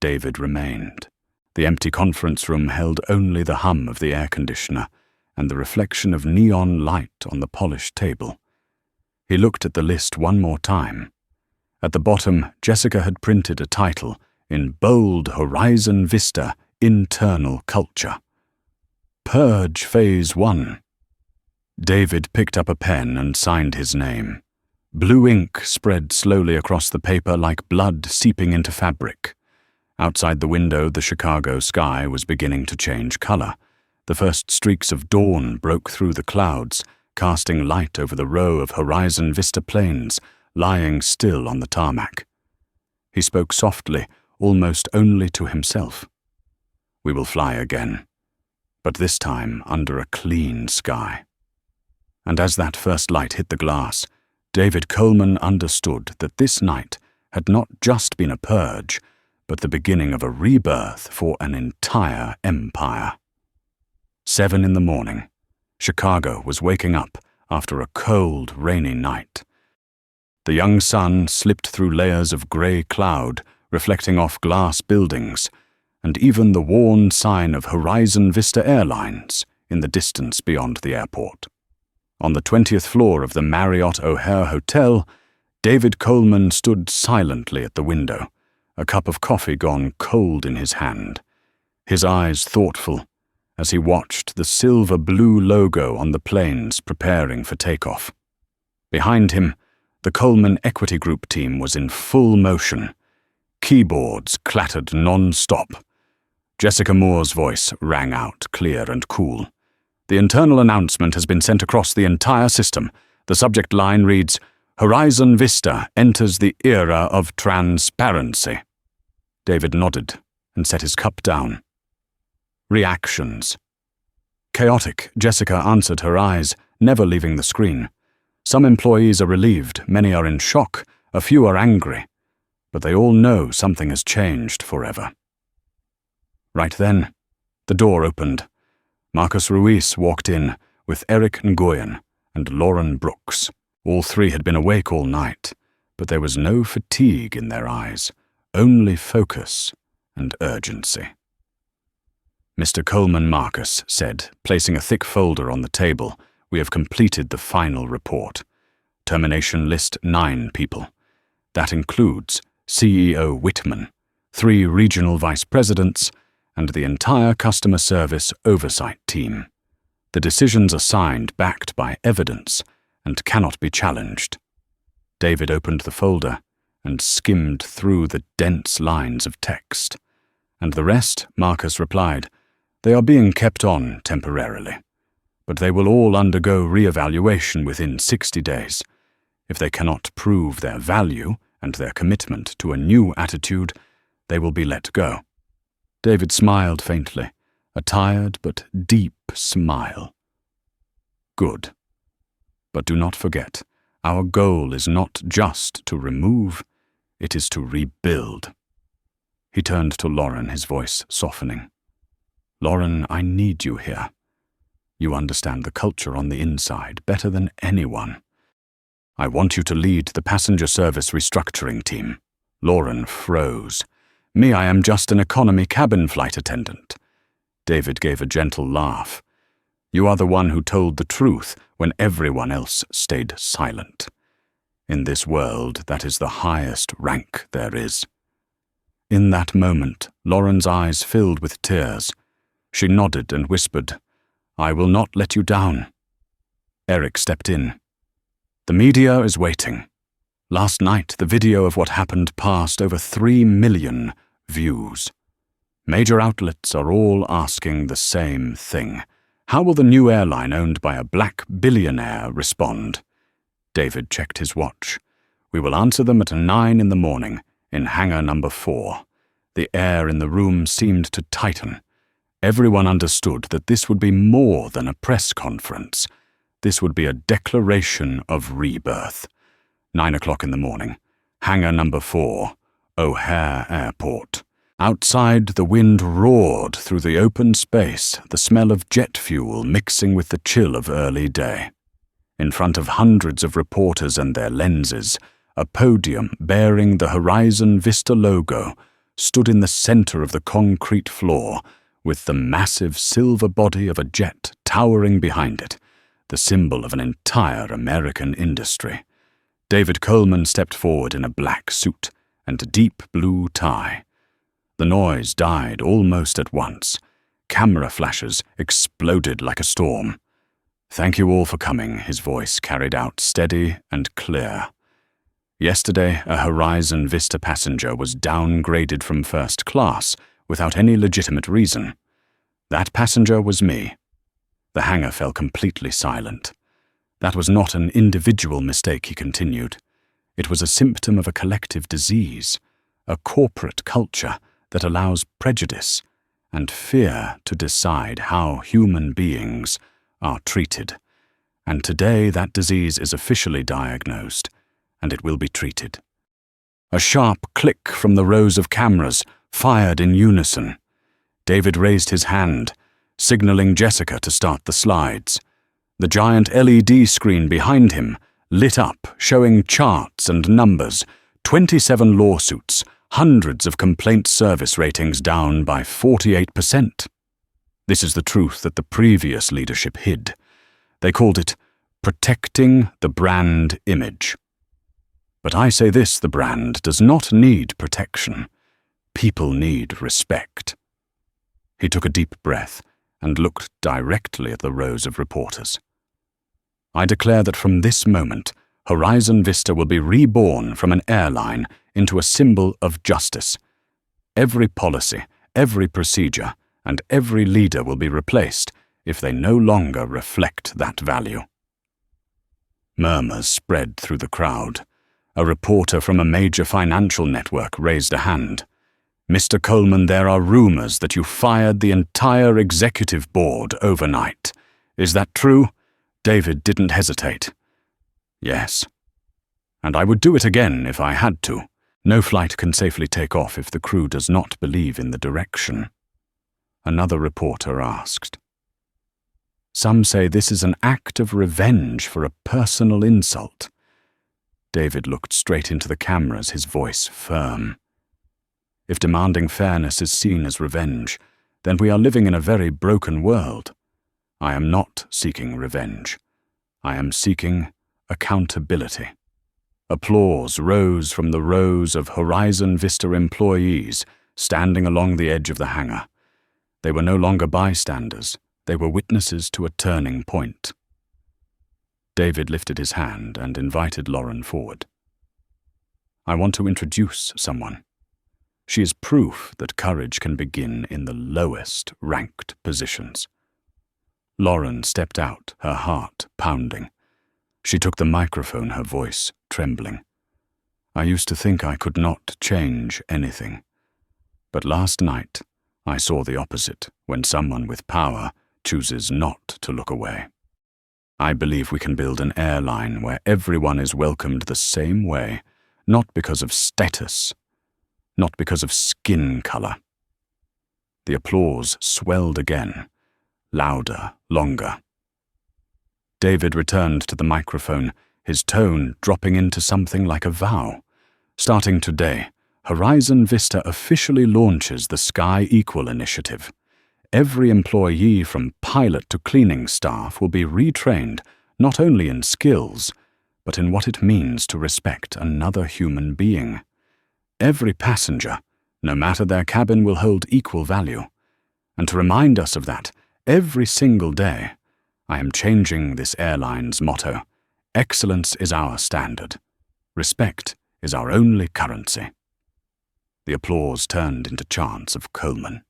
David remained. The empty conference room held only the hum of the air conditioner and the reflection of neon light on the polished table. He looked at the list one more time. At the bottom, Jessica had printed a title in bold: Horizon Vista Internal Culture. Purge Phase 1. David picked up a pen and signed his name. Blue ink spread slowly across the paper like blood seeping into fabric. Outside the window, the Chicago sky was beginning to change color. The first streaks of dawn broke through the clouds, casting light over the row of Horizon Vista planes lying still on the tarmac. He spoke softly, almost only to himself. "We will fly again, but this time under a clean sky." And as that first light hit the glass, David Coleman understood that this night had not just been a purge, but the beginning of a rebirth for an entire empire. 7 in the morning. Chicago was waking up after a cold, rainy night. The young sun slipped through layers of grey cloud, reflecting off glass buildings, and even the worn sign of Horizon Vista Airlines in the distance beyond the airport. On the 20th floor of the Marriott O'Hare Hotel, David Coleman stood silently at the window, a cup of coffee gone cold in his hand, his eyes thoughtful as he watched the silver-blue logo on the planes preparing for takeoff. Behind him, the Coleman Equity Group team was in full motion. Keyboards clattered non-stop. Jessica Moore's voice rang out, clear and cool. "The internal announcement has been sent across the entire system. The subject line reads, 'Horizon Vista enters the era of transparency.'" David nodded and set his cup down. Reactions. Chaotic, Jessica answered her eyes, never leaving the screen. Some employees are relieved, many are in shock, a few are angry, but they all know something has changed forever. Right then, the door opened. Marcus Ruiz walked in with Eric Nguyen and Lauren Brooks. All three had been awake all night, but there was no fatigue in their eyes, only focus and urgency. "Mr. Coleman," Marcus said, placing a thick folder on the table, "we have completed the final report. Termination list 9 people. That includes CEO Whitman, 3 regional vice presidents, and the entire customer service oversight team. The decisions are signed, backed by evidence, and cannot be challenged." David opened the folder and skimmed through the dense lines of text. "And the rest," Marcus replied, "they are being kept on temporarily. But they will all undergo re-evaluation within 60 days. If they cannot prove their value and their commitment to a new attitude, they will be let go." David smiled faintly, a tired but deep smile. "Good. But do not forget, our goal is not just to remove, it is to rebuild." He turned to Lauren, his voice softening. "Lauren, I need you here. You understand the culture on the inside better than anyone. I want you to lead the passenger service restructuring team." Lauren froze. "Me, I am just an economy cabin flight attendant." David gave a gentle laugh. "You are the one who told the truth when everyone else stayed silent. In this world, that is the highest rank there is." In that moment, Lauren's eyes filled with tears. She nodded and whispered, "I will not let you down." Eric stepped in. "The media is waiting. Last night, the video of what happened passed over 3 million views. Major outlets are all asking the same thing. How will the new airline owned by a black billionaire respond?" David checked his watch. "We will answer them at 9 in the morning in hangar number 4. The air in the room seemed to tighten. Everyone understood that this would be more than a press conference. This would be a declaration of rebirth. 9 o'clock in the morning, hangar number 4, O'Hare Airport. Outside, the wind roared through the open space, the smell of jet fuel mixing with the chill of early day. In front of hundreds of reporters and their lenses, a podium bearing the Horizon Vista logo stood in the center of the concrete floor, with the massive silver body of a jet towering behind it, the symbol of an entire American industry. David Coleman stepped forward in a black suit and a deep blue tie. The noise died almost at once. Camera flashes exploded like a storm. "Thank you all for coming," his voice carried out steady and clear. Yesterday, a Horizon Vista passenger was downgraded from first class without any legitimate reason. That passenger was me. The hangar fell completely silent. That was not an individual mistake, he continued. It was a symptom of a collective disease, a corporate culture that allows prejudice and fear to decide how human beings are treated. And today that disease is officially diagnosed, and it will be treated. A sharp click from the rows of cameras fired in unison. David raised his hand, signaling Jessica to start the slides. The giant LED screen behind him lit up, showing charts and numbers, 27 lawsuits, hundreds of complaint service ratings down by 48%. This is the truth that the previous leadership hid. They called it protecting the brand image. But I say this, the brand does not need protection. People need respect. He took a deep breath and looked directly at the rows of reporters. I declare that from this moment, Horizon Vista will be reborn from an airline into a symbol of justice. Every policy, every procedure, and every leader will be replaced if they no longer reflect that value. Murmurs spread through the crowd. A reporter from a major financial network raised a hand. "Mr. Coleman, there are rumors that you fired the entire executive board overnight. Is that true?" David didn't hesitate. "Yes. And I would do it again if I had to. No flight can safely take off if the crew does not believe in the direction." Another reporter asked. "Some say this is an act of revenge for a personal insult." David looked straight into the cameras, his voice firm. "If demanding fairness is seen as revenge, then we are living in a very broken world. I am not seeking revenge. I am seeking accountability." Applause rose from the rows of Horizon Vista employees standing along the edge of the hangar. They were no longer bystanders. They were witnesses to a turning point. David lifted his hand and invited Lauren forward. "I want to introduce someone. She is proof that courage can begin in the lowest ranked positions." Lauren stepped out, her heart pounding. She took the microphone, her voice trembling. "I used to think I could not change anything. But last night, I saw the opposite when someone with power chooses not to look away. I believe we can build an airline where everyone is welcomed the same way, not because of status, not because of skin color." The applause swelled again, louder, longer. David returned to the microphone, his tone dropping into something like a vow. "Starting today, Horizon Vista officially launches the Sky Equal initiative. Every employee from pilot to cleaning staff will be retrained not only in skills, but in what it means to respect another human being. Every passenger, no matter their cabin, will hold equal value. And to remind us of that, every single day, I am changing this airline's motto: excellence is our standard. Respect is our only currency." The applause turned into chants of Coleman.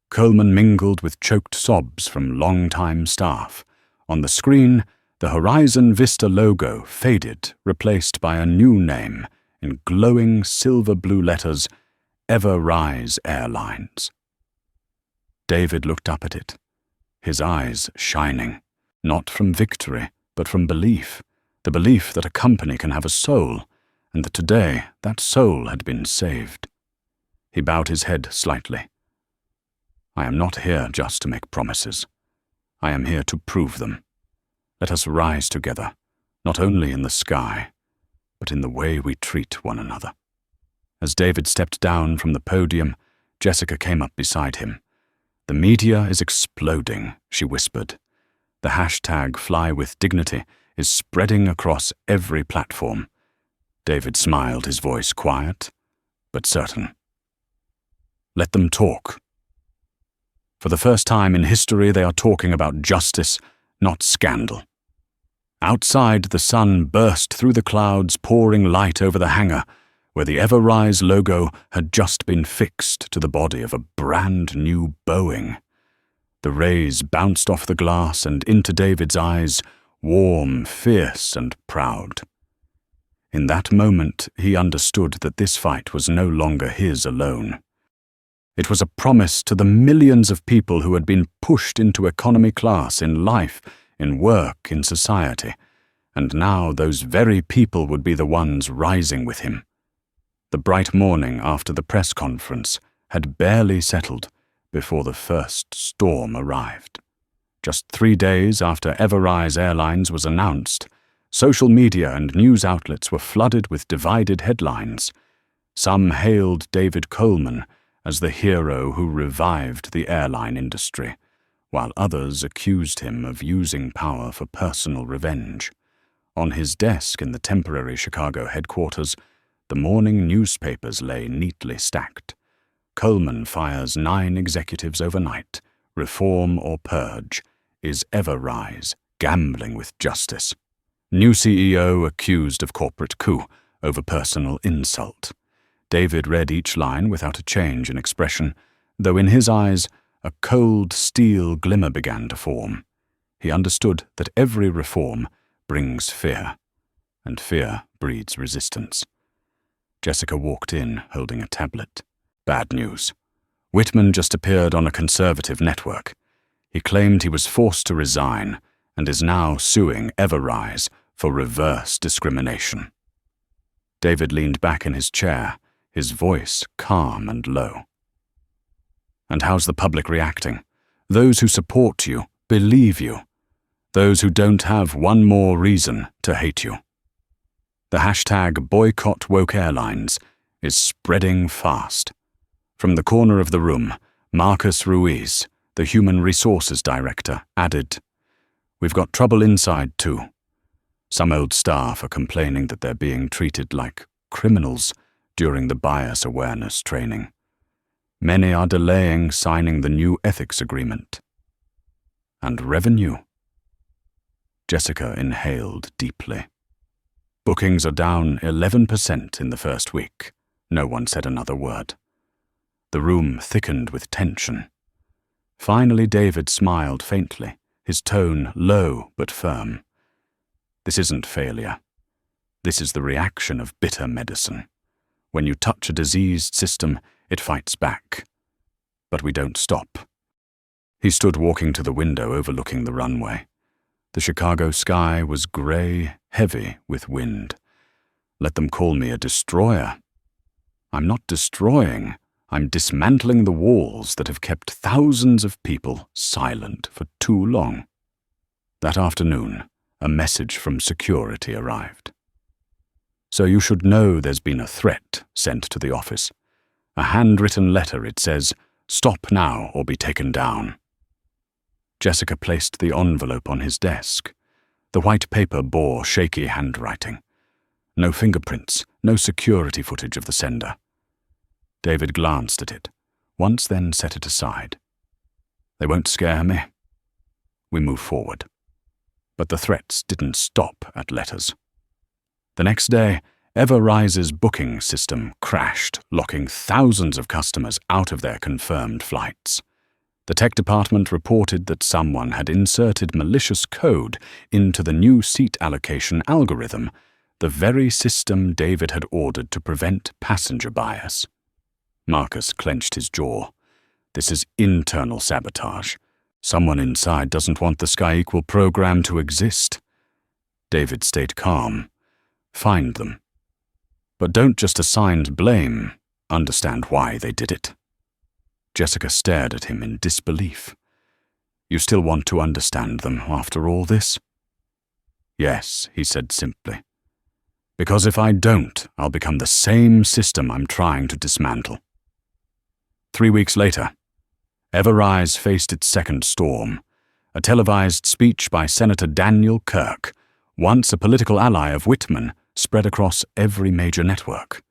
Coleman mingled with choked sobs from long-time staff. On the screen, the Horizon Vista logo faded, replaced by a new name in glowing silver-blue letters: Ever Rise Airlines. David looked up at it, his eyes shining, not from victory, but from belief, the belief that a company can have a soul, and that today that soul had been saved. He bowed his head slightly. "I am not here just to make promises. I am here to prove them. Let us rise together, not only in the sky, but in the way we treat one another." As David stepped down from the podium, Jessica came up beside him. "The media is exploding," she whispered. "The hashtag #FlyWithDignity is spreading across every platform." David smiled, his voice quiet, but certain. "Let them talk." For the first time in history, they are talking about justice, not scandal. Outside, the sun burst through the clouds, pouring light over the hangar, where the Everrise logo had just been fixed to the body of a brand new Boeing. The rays bounced off the glass and into David's eyes, warm, fierce, and proud. In that moment, he understood that this fight was no longer his alone. It was a promise to the millions of people who had been pushed into economy class in life, in work, in society, and now those very people would be the ones rising with him. The bright morning after the press conference had barely settled before the first storm arrived. Just 3 days after Everrise Airlines was announced, social media and news outlets were flooded with divided headlines. Some hailed David Coleman as the hero who revived the airline industry, while others accused him of using power for personal revenge. On his desk in the temporary Chicago headquarters, the morning newspapers lay neatly stacked. Coleman fires 9 executives overnight. Reform or purge. Is Everrise gambling with justice? New CEO accused of corporate coup over personal insult. David read each line without a change in expression, though in his eyes a cold steel glimmer began to form. He understood that every reform brings fear, and fear breeds resistance. Jessica walked in, holding a tablet. Bad news. Whitman just appeared on a conservative network. He claimed he was forced to resign and is now suing Everrise for reverse discrimination. David leaned back in his chair, his voice calm and low. "And how's the public reacting? Those who support you, believe you. Those who don't have one more reason to hate you." The hashtag boycott woke airlines is spreading fast. From the corner of the room, Marcus Ruiz, the human resources director, added, "We've got trouble inside too. Some old staff are complaining that they're being treated like criminals during the bias awareness training. Many are delaying signing the new ethics agreement. And revenue." Jessica inhaled deeply. "Bookings are down 11% in the first week." No one said another word. The room thickened with tension. Finally, David smiled faintly, his tone low but firm. "This isn't failure. This is the reaction of bitter medicine. When you touch a diseased system, it fights back. But we don't stop." He stood walking to the window overlooking the runway. The Chicago sky was grey, heavy with wind. "Let them call me a destroyer. I'm not destroying. I'm dismantling the walls that have kept thousands of people silent for too long." That afternoon, a message from security arrived. "So you should know there's been a threat sent to the office. A handwritten letter. It says, 'Stop now or be taken down.'" Jessica placed the envelope on his desk. The white paper bore shaky handwriting. No fingerprints, no security footage of the sender. David glanced at it, once then set it aside. "They won't scare me." We move forward. But the threats didn't stop at letters. The next day, Everrise's booking system crashed, locking thousands of customers out of their confirmed flights. The tech department reported that someone had inserted malicious code into the new seat allocation algorithm, the very system David had ordered to prevent passenger bias. Marcus clenched his jaw. "This is internal sabotage. Someone inside doesn't want the Sky Equal program to exist." David stayed calm. "Find them. But don't just assign blame. understand why they did it. Jessica stared at him in disbelief. You still want to understand them after all this? Yes, he said simply. Because if I don't, I'll become the same system I'm trying to dismantle. 3 weeks later, Everrise faced its second storm. A televised speech by Senator Daniel Kirk, once a political ally of Whitman, spread across every major network.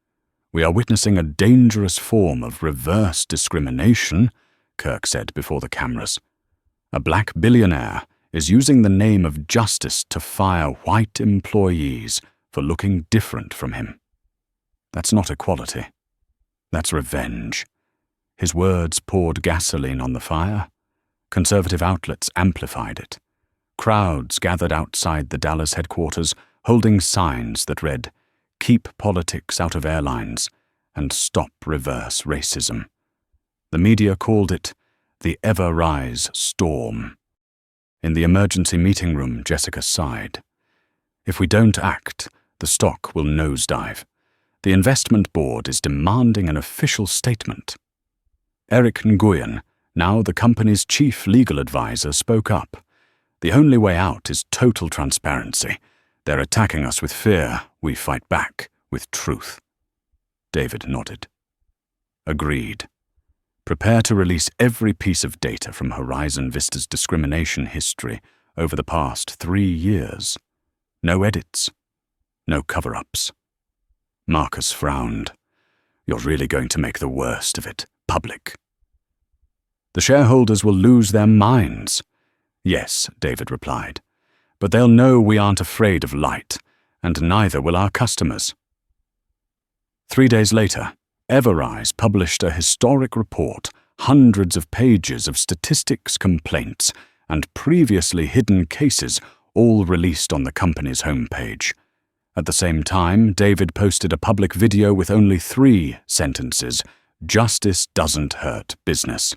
We are witnessing a dangerous form of reverse discrimination, Kirk said before the cameras. A black billionaire is using the name of justice to fire white employees for looking different from him. That's not equality. That's revenge. His words poured gasoline on the fire. Conservative outlets amplified it. Crowds gathered outside the Dallas headquarters, holding signs that read, "Keep politics out of airlines and stop reverse racism." The media called it the Everrise Storm. In the emergency meeting room, Jessica sighed. If we don't act, the stock will nosedive. The investment board is demanding an official statement. Eric Nguyen, now the company's chief legal advisor, spoke up. The only way out is total transparency. They're attacking us with fear. We fight back with truth. David nodded. Agreed. Prepare to release every piece of data from Horizon Vista's discrimination history over the past 3 years. No edits. No cover-ups. Marcus frowned. You're really going to make the worst of it public. The shareholders will lose their minds. Yes, David replied. But they'll know we aren't afraid of light, and neither will our customers. 3 days later, Everrise published a historic report, hundreds of pages of statistics, complaints, and previously hidden cases, all released on the company's homepage. At the same time, David posted a public video with only 3 sentences. Justice doesn't hurt business.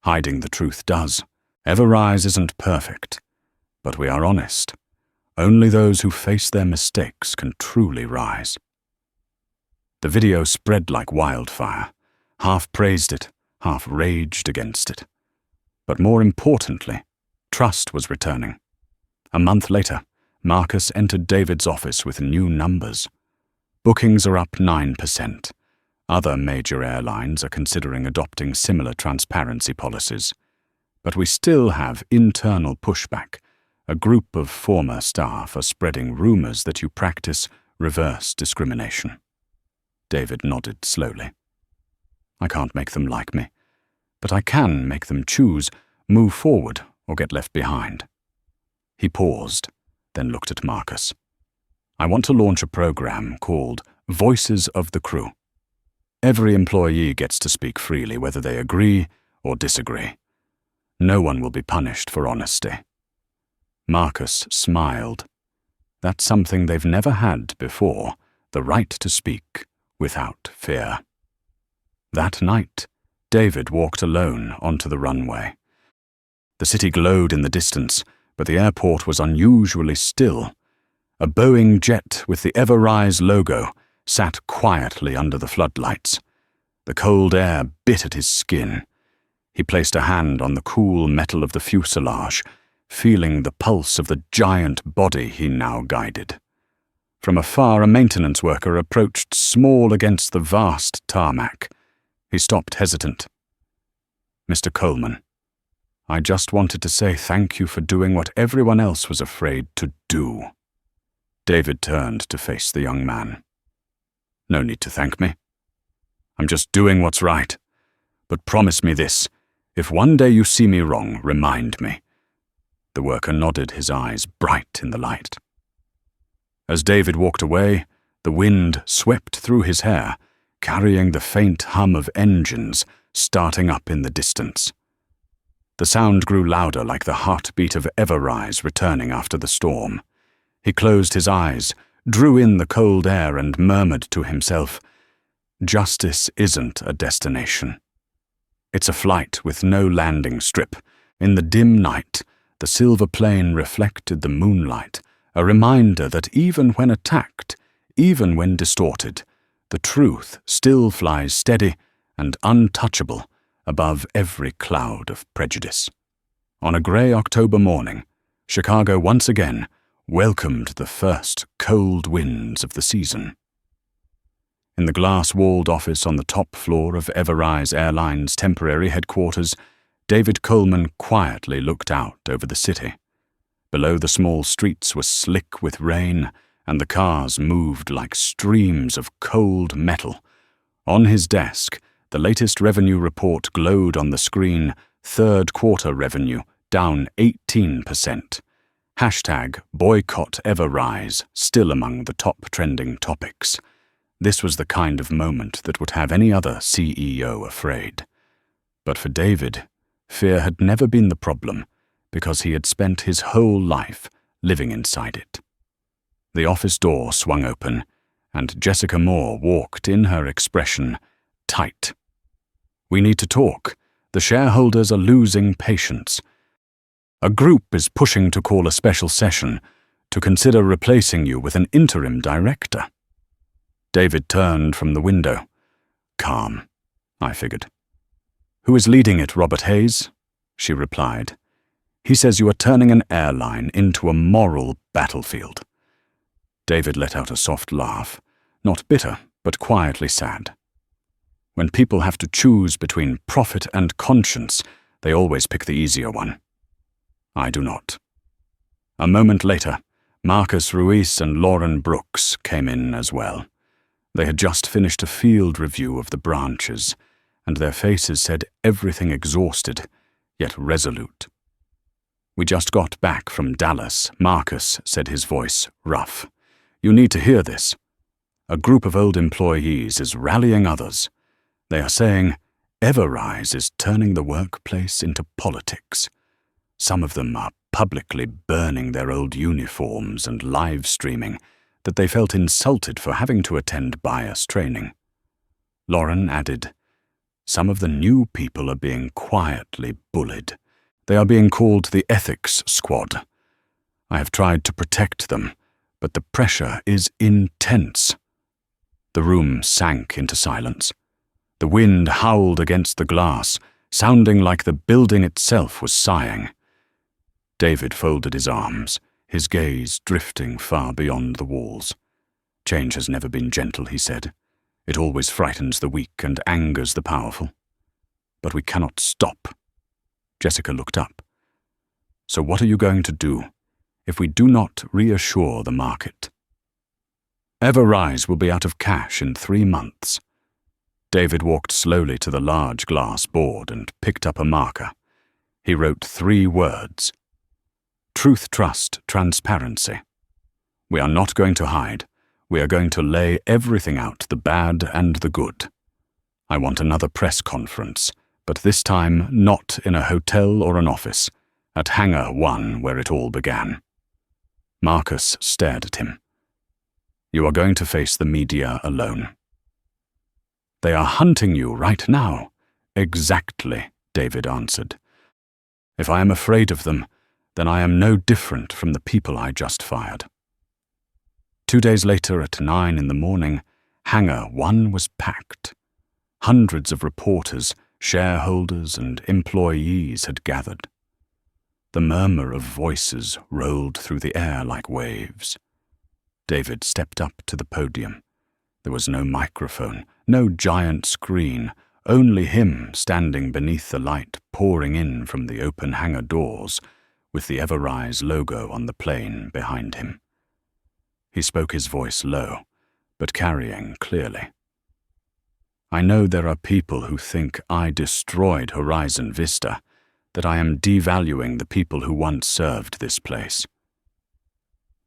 Hiding the truth does. Everrise isn't perfect, but we are honest. Only those who face their mistakes can truly rise. The video spread like wildfire. Half praised it, half raged against it. But more importantly, trust was returning. A month later, Marcus entered David's office with new numbers. Bookings are up 9%. Other major airlines are considering adopting similar transparency policies. But we still have internal pushback. A group of former staff are spreading rumors that you practice reverse discrimination. David nodded slowly. I can't make them like me, but I can make them choose, move forward, or get left behind. He paused, then looked at Marcus. I want to launch a program called Voices of the Crew. Every employee gets to speak freely, whether they agree or disagree. No one will be punished for honesty. Marcus smiled. That's something they've never had before, the right to speak without fear. That night, David walked alone onto the runway. The city glowed in the distance, but the airport was unusually still. A Boeing jet with the Everrise logo sat quietly under the floodlights. The cold air bit at his skin. He placed a hand on the cool metal of the fuselage, feeling the pulse of the giant body he now guided. From afar, a maintenance worker approached, small against the vast tarmac. He stopped hesitant. Mr. Coleman, I just wanted to say thank you for doing what everyone else was afraid to do. David turned to face the young man. No need to thank me. I'm just doing what's right. But promise me this. If one day you see me wrong, remind me. The worker nodded, his eyes bright in the light. As David walked away, the wind swept through his hair, carrying the faint hum of engines starting up in the distance. The sound grew louder, like the heartbeat of Everrise returning after the storm. He closed his eyes, drew in the cold air, and murmured to himself, Justice isn't a destination. It's a flight with no landing strip. In the dim night, the silver plane reflected the moonlight, a reminder that even when attacked, even when distorted, the truth still flies steady and untouchable above every cloud of prejudice. On a grey October morning, Chicago once again welcomed the first cold winds of the season. In the glass-walled office on the top floor of Airline's temporary headquarters, David Coleman quietly looked out over the city. Below, the small streets were slick with rain, and the cars moved like streams of cold metal. On his desk, the latest revenue report glowed on the screen, third quarter revenue down 18%. Hashtag boycott Everrise still among the top trending topics. This was the kind of moment that would have any other CEO afraid. But for David, fear had never been the problem, because he had spent his whole life living inside it. The office door swung open, and Jessica Moore walked in, her expression tight. "We need to talk. The shareholders are losing patience. A group is pushing to call a special session to consider replacing you with an interim director." David turned from the window. Calm, I figured. "Who is leading it, Robert Hayes?" she replied. "He says you are turning an airline into a moral battlefield." David let out a soft laugh, not bitter, but quietly sad. When people have to choose between profit and conscience, they always pick the easier one. I do not. A moment later, Marcus Ruiz and Lauren Brooks came in as well. They had just finished a field review of the branches, and their faces said everything exhausted, yet resolute. "We just got back from Dallas," Marcus said, his voice rough. "You need to hear this. A group of old employees is rallying others. They are saying Everrise is turning the workplace into politics. Some of them are publicly burning their old uniforms and live streaming that they felt insulted for having to attend bias training." Lauren added, "Some of the new people are being quietly bullied. They are being called the ethics squad. I have tried to protect them, but the pressure is intense." The room sank into silence. The wind howled against the glass, sounding like the building itself was sighing. David folded his arms, his gaze drifting far beyond the walls. "Change has never been gentle," he said. "It always frightens the weak and angers the powerful. But we cannot stop." Jessica looked up. "So what are you going to do if we do not reassure the market?" "Everrise will be out of cash in 3 months. David walked slowly to the large glass board and picked up a marker. He wrote 3 words. Truth, trust, transparency. We are not going to hide. We are going to lay everything out, the bad and the good. I want another press conference, but this time not in a hotel or an office, at Hangar 1 where it all began." Marcus stared at him. "You are going to face the media alone." "They are hunting you right now." "Exactly," David answered. "If I am afraid of them, then I am no different from the people I just fired." 2 days later at 9 in the morning, Hangar 1 was packed. Hundreds of reporters, shareholders, and employees had gathered. The murmur of voices rolled through the air like waves. David stepped up to the podium. There was no microphone, no giant screen, only him standing beneath the light pouring in from the open hangar doors, with the Everrise logo on the plane behind him. He spoke, his voice low, but carrying clearly. "I know there are people who think I destroyed Horizon Vista, that I am devaluing the people who once served this place.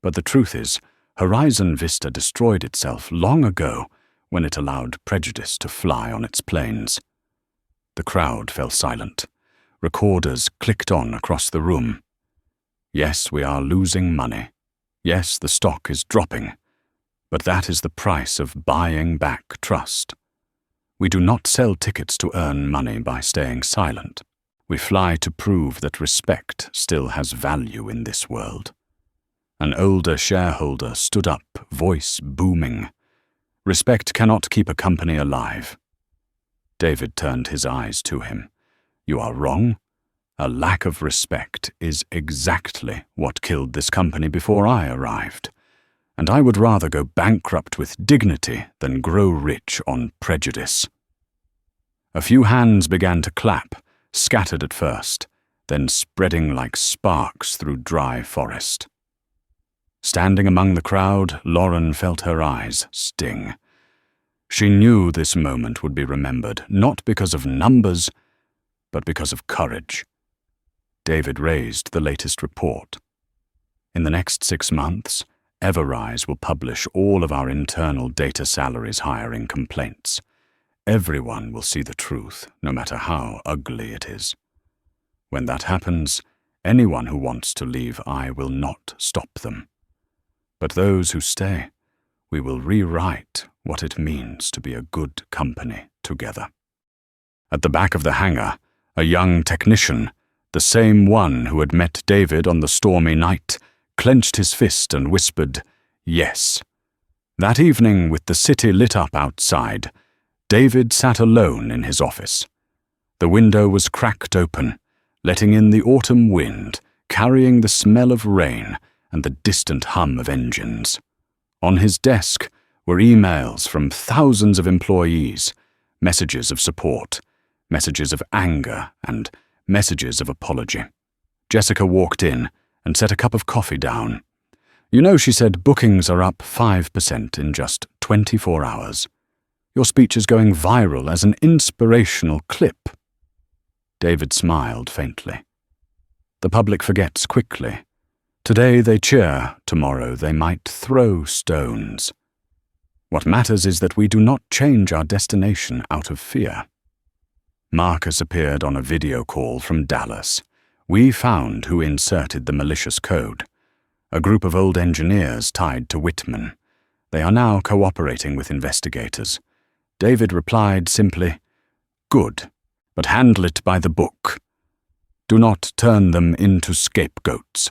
But the truth is, Horizon Vista destroyed itself long ago when it allowed prejudice to fly on its planes." The crowd fell silent. Recorders clicked on across the room. "Yes, we are losing money. Yes, the stock is dropping. But that is the price of buying back trust. We do not sell tickets to earn money by staying silent. We fly to prove that respect still has value in this world." An older shareholder stood up, voice booming. Respect cannot keep a company alive. David turned his eyes to him. You are wrong. A lack of respect is exactly what killed this company before I arrived. And I would rather go bankrupt with dignity than grow rich on prejudice. A few hands began to clap, scattered at first, then spreading like sparks through dry forest. Standing among the crowd, Lauren felt her eyes sting. She knew this moment would be remembered, not because of numbers, but because of courage. David raised the latest report. In the next 6 months, Everrise will publish all of our internal data salaries hiring complaints. Everyone will see the truth, no matter how ugly it is. When that happens, anyone who wants to leave, I will not stop them. But those who stay, we will rewrite what it means to be a good company together. At the back of the hangar, a young technician, the same one who had met David on the stormy night, clenched his fist and whispered, "Yes." That evening, with the city lit up outside, David sat alone in his office. The window was cracked open, letting in the autumn wind, carrying the smell of rain and the distant hum of engines. On his desk were emails from thousands of employees, messages of support, messages of anger, and messages of apology. Jessica walked in and set a cup of coffee down. "You know," she said, "bookings are up 5% in just 24 hours. Your speech is going viral as an inspirational clip." David smiled faintly. The public forgets quickly. Today they cheer, tomorrow they might throw stones. What matters is that we do not change our destination out of fear. Marcus appeared on a video call from Dallas. We found who inserted the malicious code. A group of old engineers tied to Whitman. They are now cooperating with investigators. David replied simply, "Good, but handle it by the book. Do not turn them into scapegoats."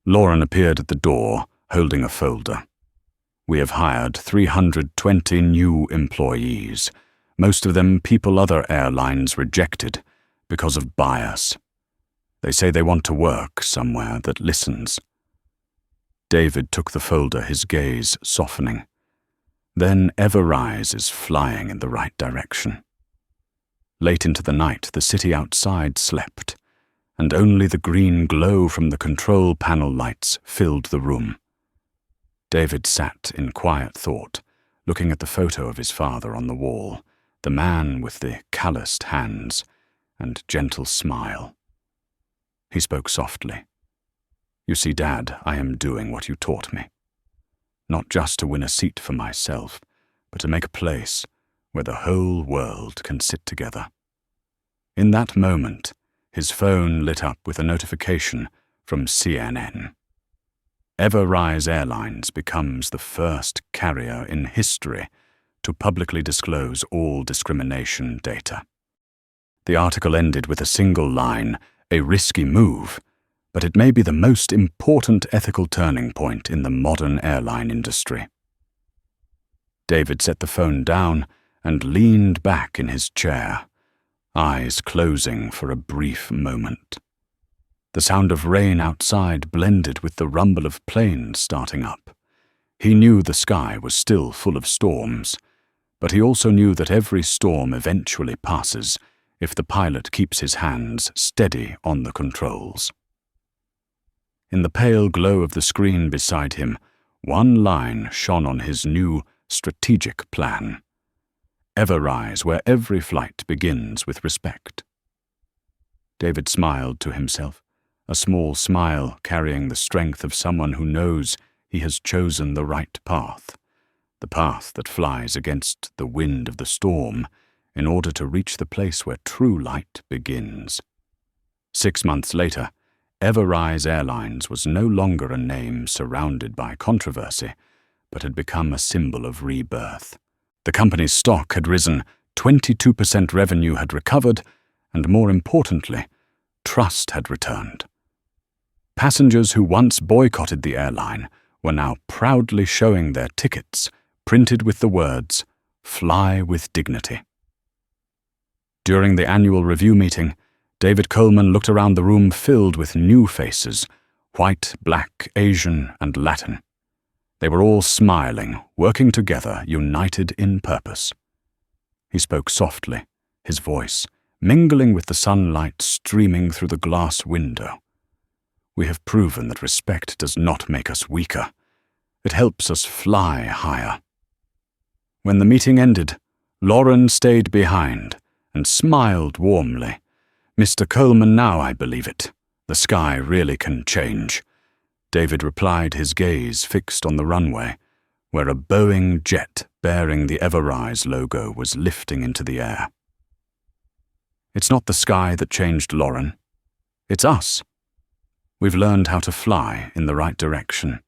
Lauren appeared at the door, holding a folder. "We have hired 320 new employees, most of them people other airlines rejected because of bias. They say they want to work somewhere that listens." David took the folder, his gaze softening. Then Everrise is flying in the right direction. Late into the night, the city outside slept, and only the green glow from the control panel lights filled the room. David sat in quiet thought, looking at the photo of his father on the wall, the man with the calloused hands and gentle smile. He spoke softly. "You see, Dad, I am doing what you taught me. Not just to win a seat for myself, but to make a place where the whole world can sit together." In that moment, his phone lit up with a notification from CNN. Everrise Airlines becomes the first carrier in history to publicly disclose all discrimination data. The article ended with a single line, "A risky move, but it may be the most important ethical turning point in the modern airline industry." David set the phone down and leaned back in his chair, eyes closing for a brief moment. The sound of rain outside blended with the rumble of planes starting up. He knew the sky was still full of storms, but he also knew that every storm eventually passes if the pilot keeps his hands steady on the controls. In the pale glow of the screen beside him, one line shone on his new strategic plan. Everrise, where every flight begins with respect. David smiled to himself, a small smile carrying the strength of someone who knows he has chosen the right path, the path that flies against the wind of the storm in order to reach the place where true light begins. 6 months later, Everrise Airlines was no longer a name surrounded by controversy, but had become a symbol of rebirth. The company's stock had risen, 22% revenue had recovered, and more importantly, trust had returned. Passengers who once boycotted the airline were now proudly showing their tickets, printed with the words, "Fly with dignity." During the annual review meeting, David Coleman looked around the room filled with new faces, white, black, Asian, and Latin. They were all smiling, working together, united in purpose. He spoke softly, his voice mingling with the sunlight streaming through the glass window. We have proven that respect does not make us weaker. It helps us fly higher. When the meeting ended, Lauren stayed behind and smiled warmly. "Mr. Coleman, now I believe it. The sky really can change." David replied, his gaze fixed on the runway, where a Boeing jet bearing the Everrise logo was lifting into the air. It's not the sky that changed Lauren. It's us. We've learned how to fly in the right direction.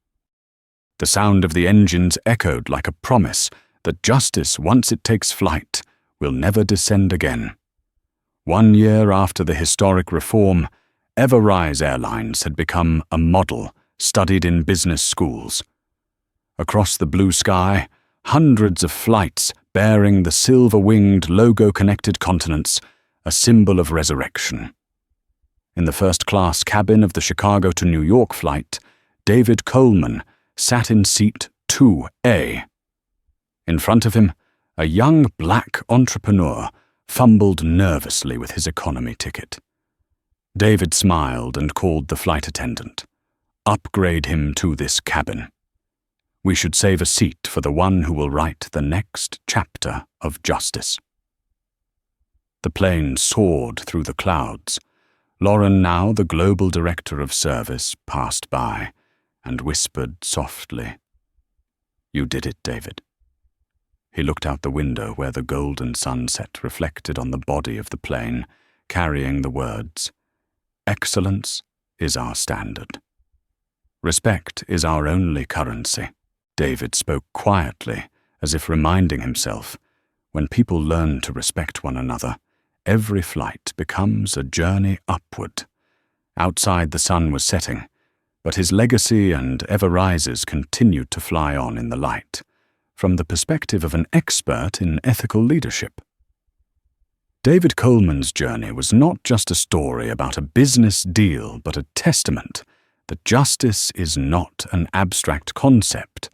The sound of the engines echoed like a promise that justice, once it takes flight, will never descend again. 1 year after the historic reform, Everrise Airlines had become a model studied in business schools. Across the blue sky, hundreds of flights bearing the silver-winged logo-connected continents, a symbol of resurrection. In the first-class cabin of the Chicago to New York flight, David Coleman sat in seat 2A. In front of him, a young black entrepreneur fumbled nervously with his economy ticket. David smiled and called the flight attendant. "Upgrade him to this cabin. We should save a seat for the one who will write the next chapter of justice." The plane soared through the clouds. Lauren, now the global director of service, passed by and whispered softly, "You did it, David." He looked out the window where the golden sunset reflected on the body of the plane, carrying the words, "Excellence is our standard. Respect is our only currency." David spoke quietly, as if reminding himself, when people learn to respect one another, every flight becomes a journey upward. Outside the sun was setting, but his legacy and Everrise's continued to fly on in the light, from the perspective of an expert in ethical leadership. David Coleman's journey was not just a story about a business deal, but a testament that justice is not an abstract concept.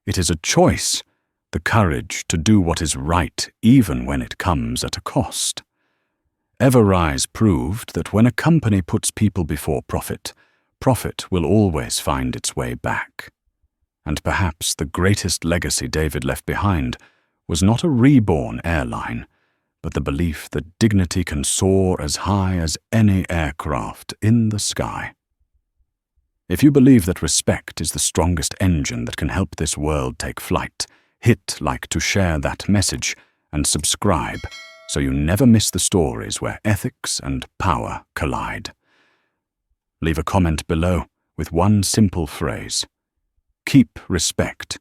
It is a choice, the courage to do what is right even when it comes at a cost. Everrise proved that when a company puts people before profit, profit will always find its way back. And perhaps the greatest legacy David left behind was not a reborn airline, but the belief that dignity can soar as high as any aircraft in the sky. If you believe that respect is the strongest engine that can help this world take flight, hit like to share that message and subscribe so you never miss the stories where ethics and power collide. Leave a comment below with one simple phrase. Keep respect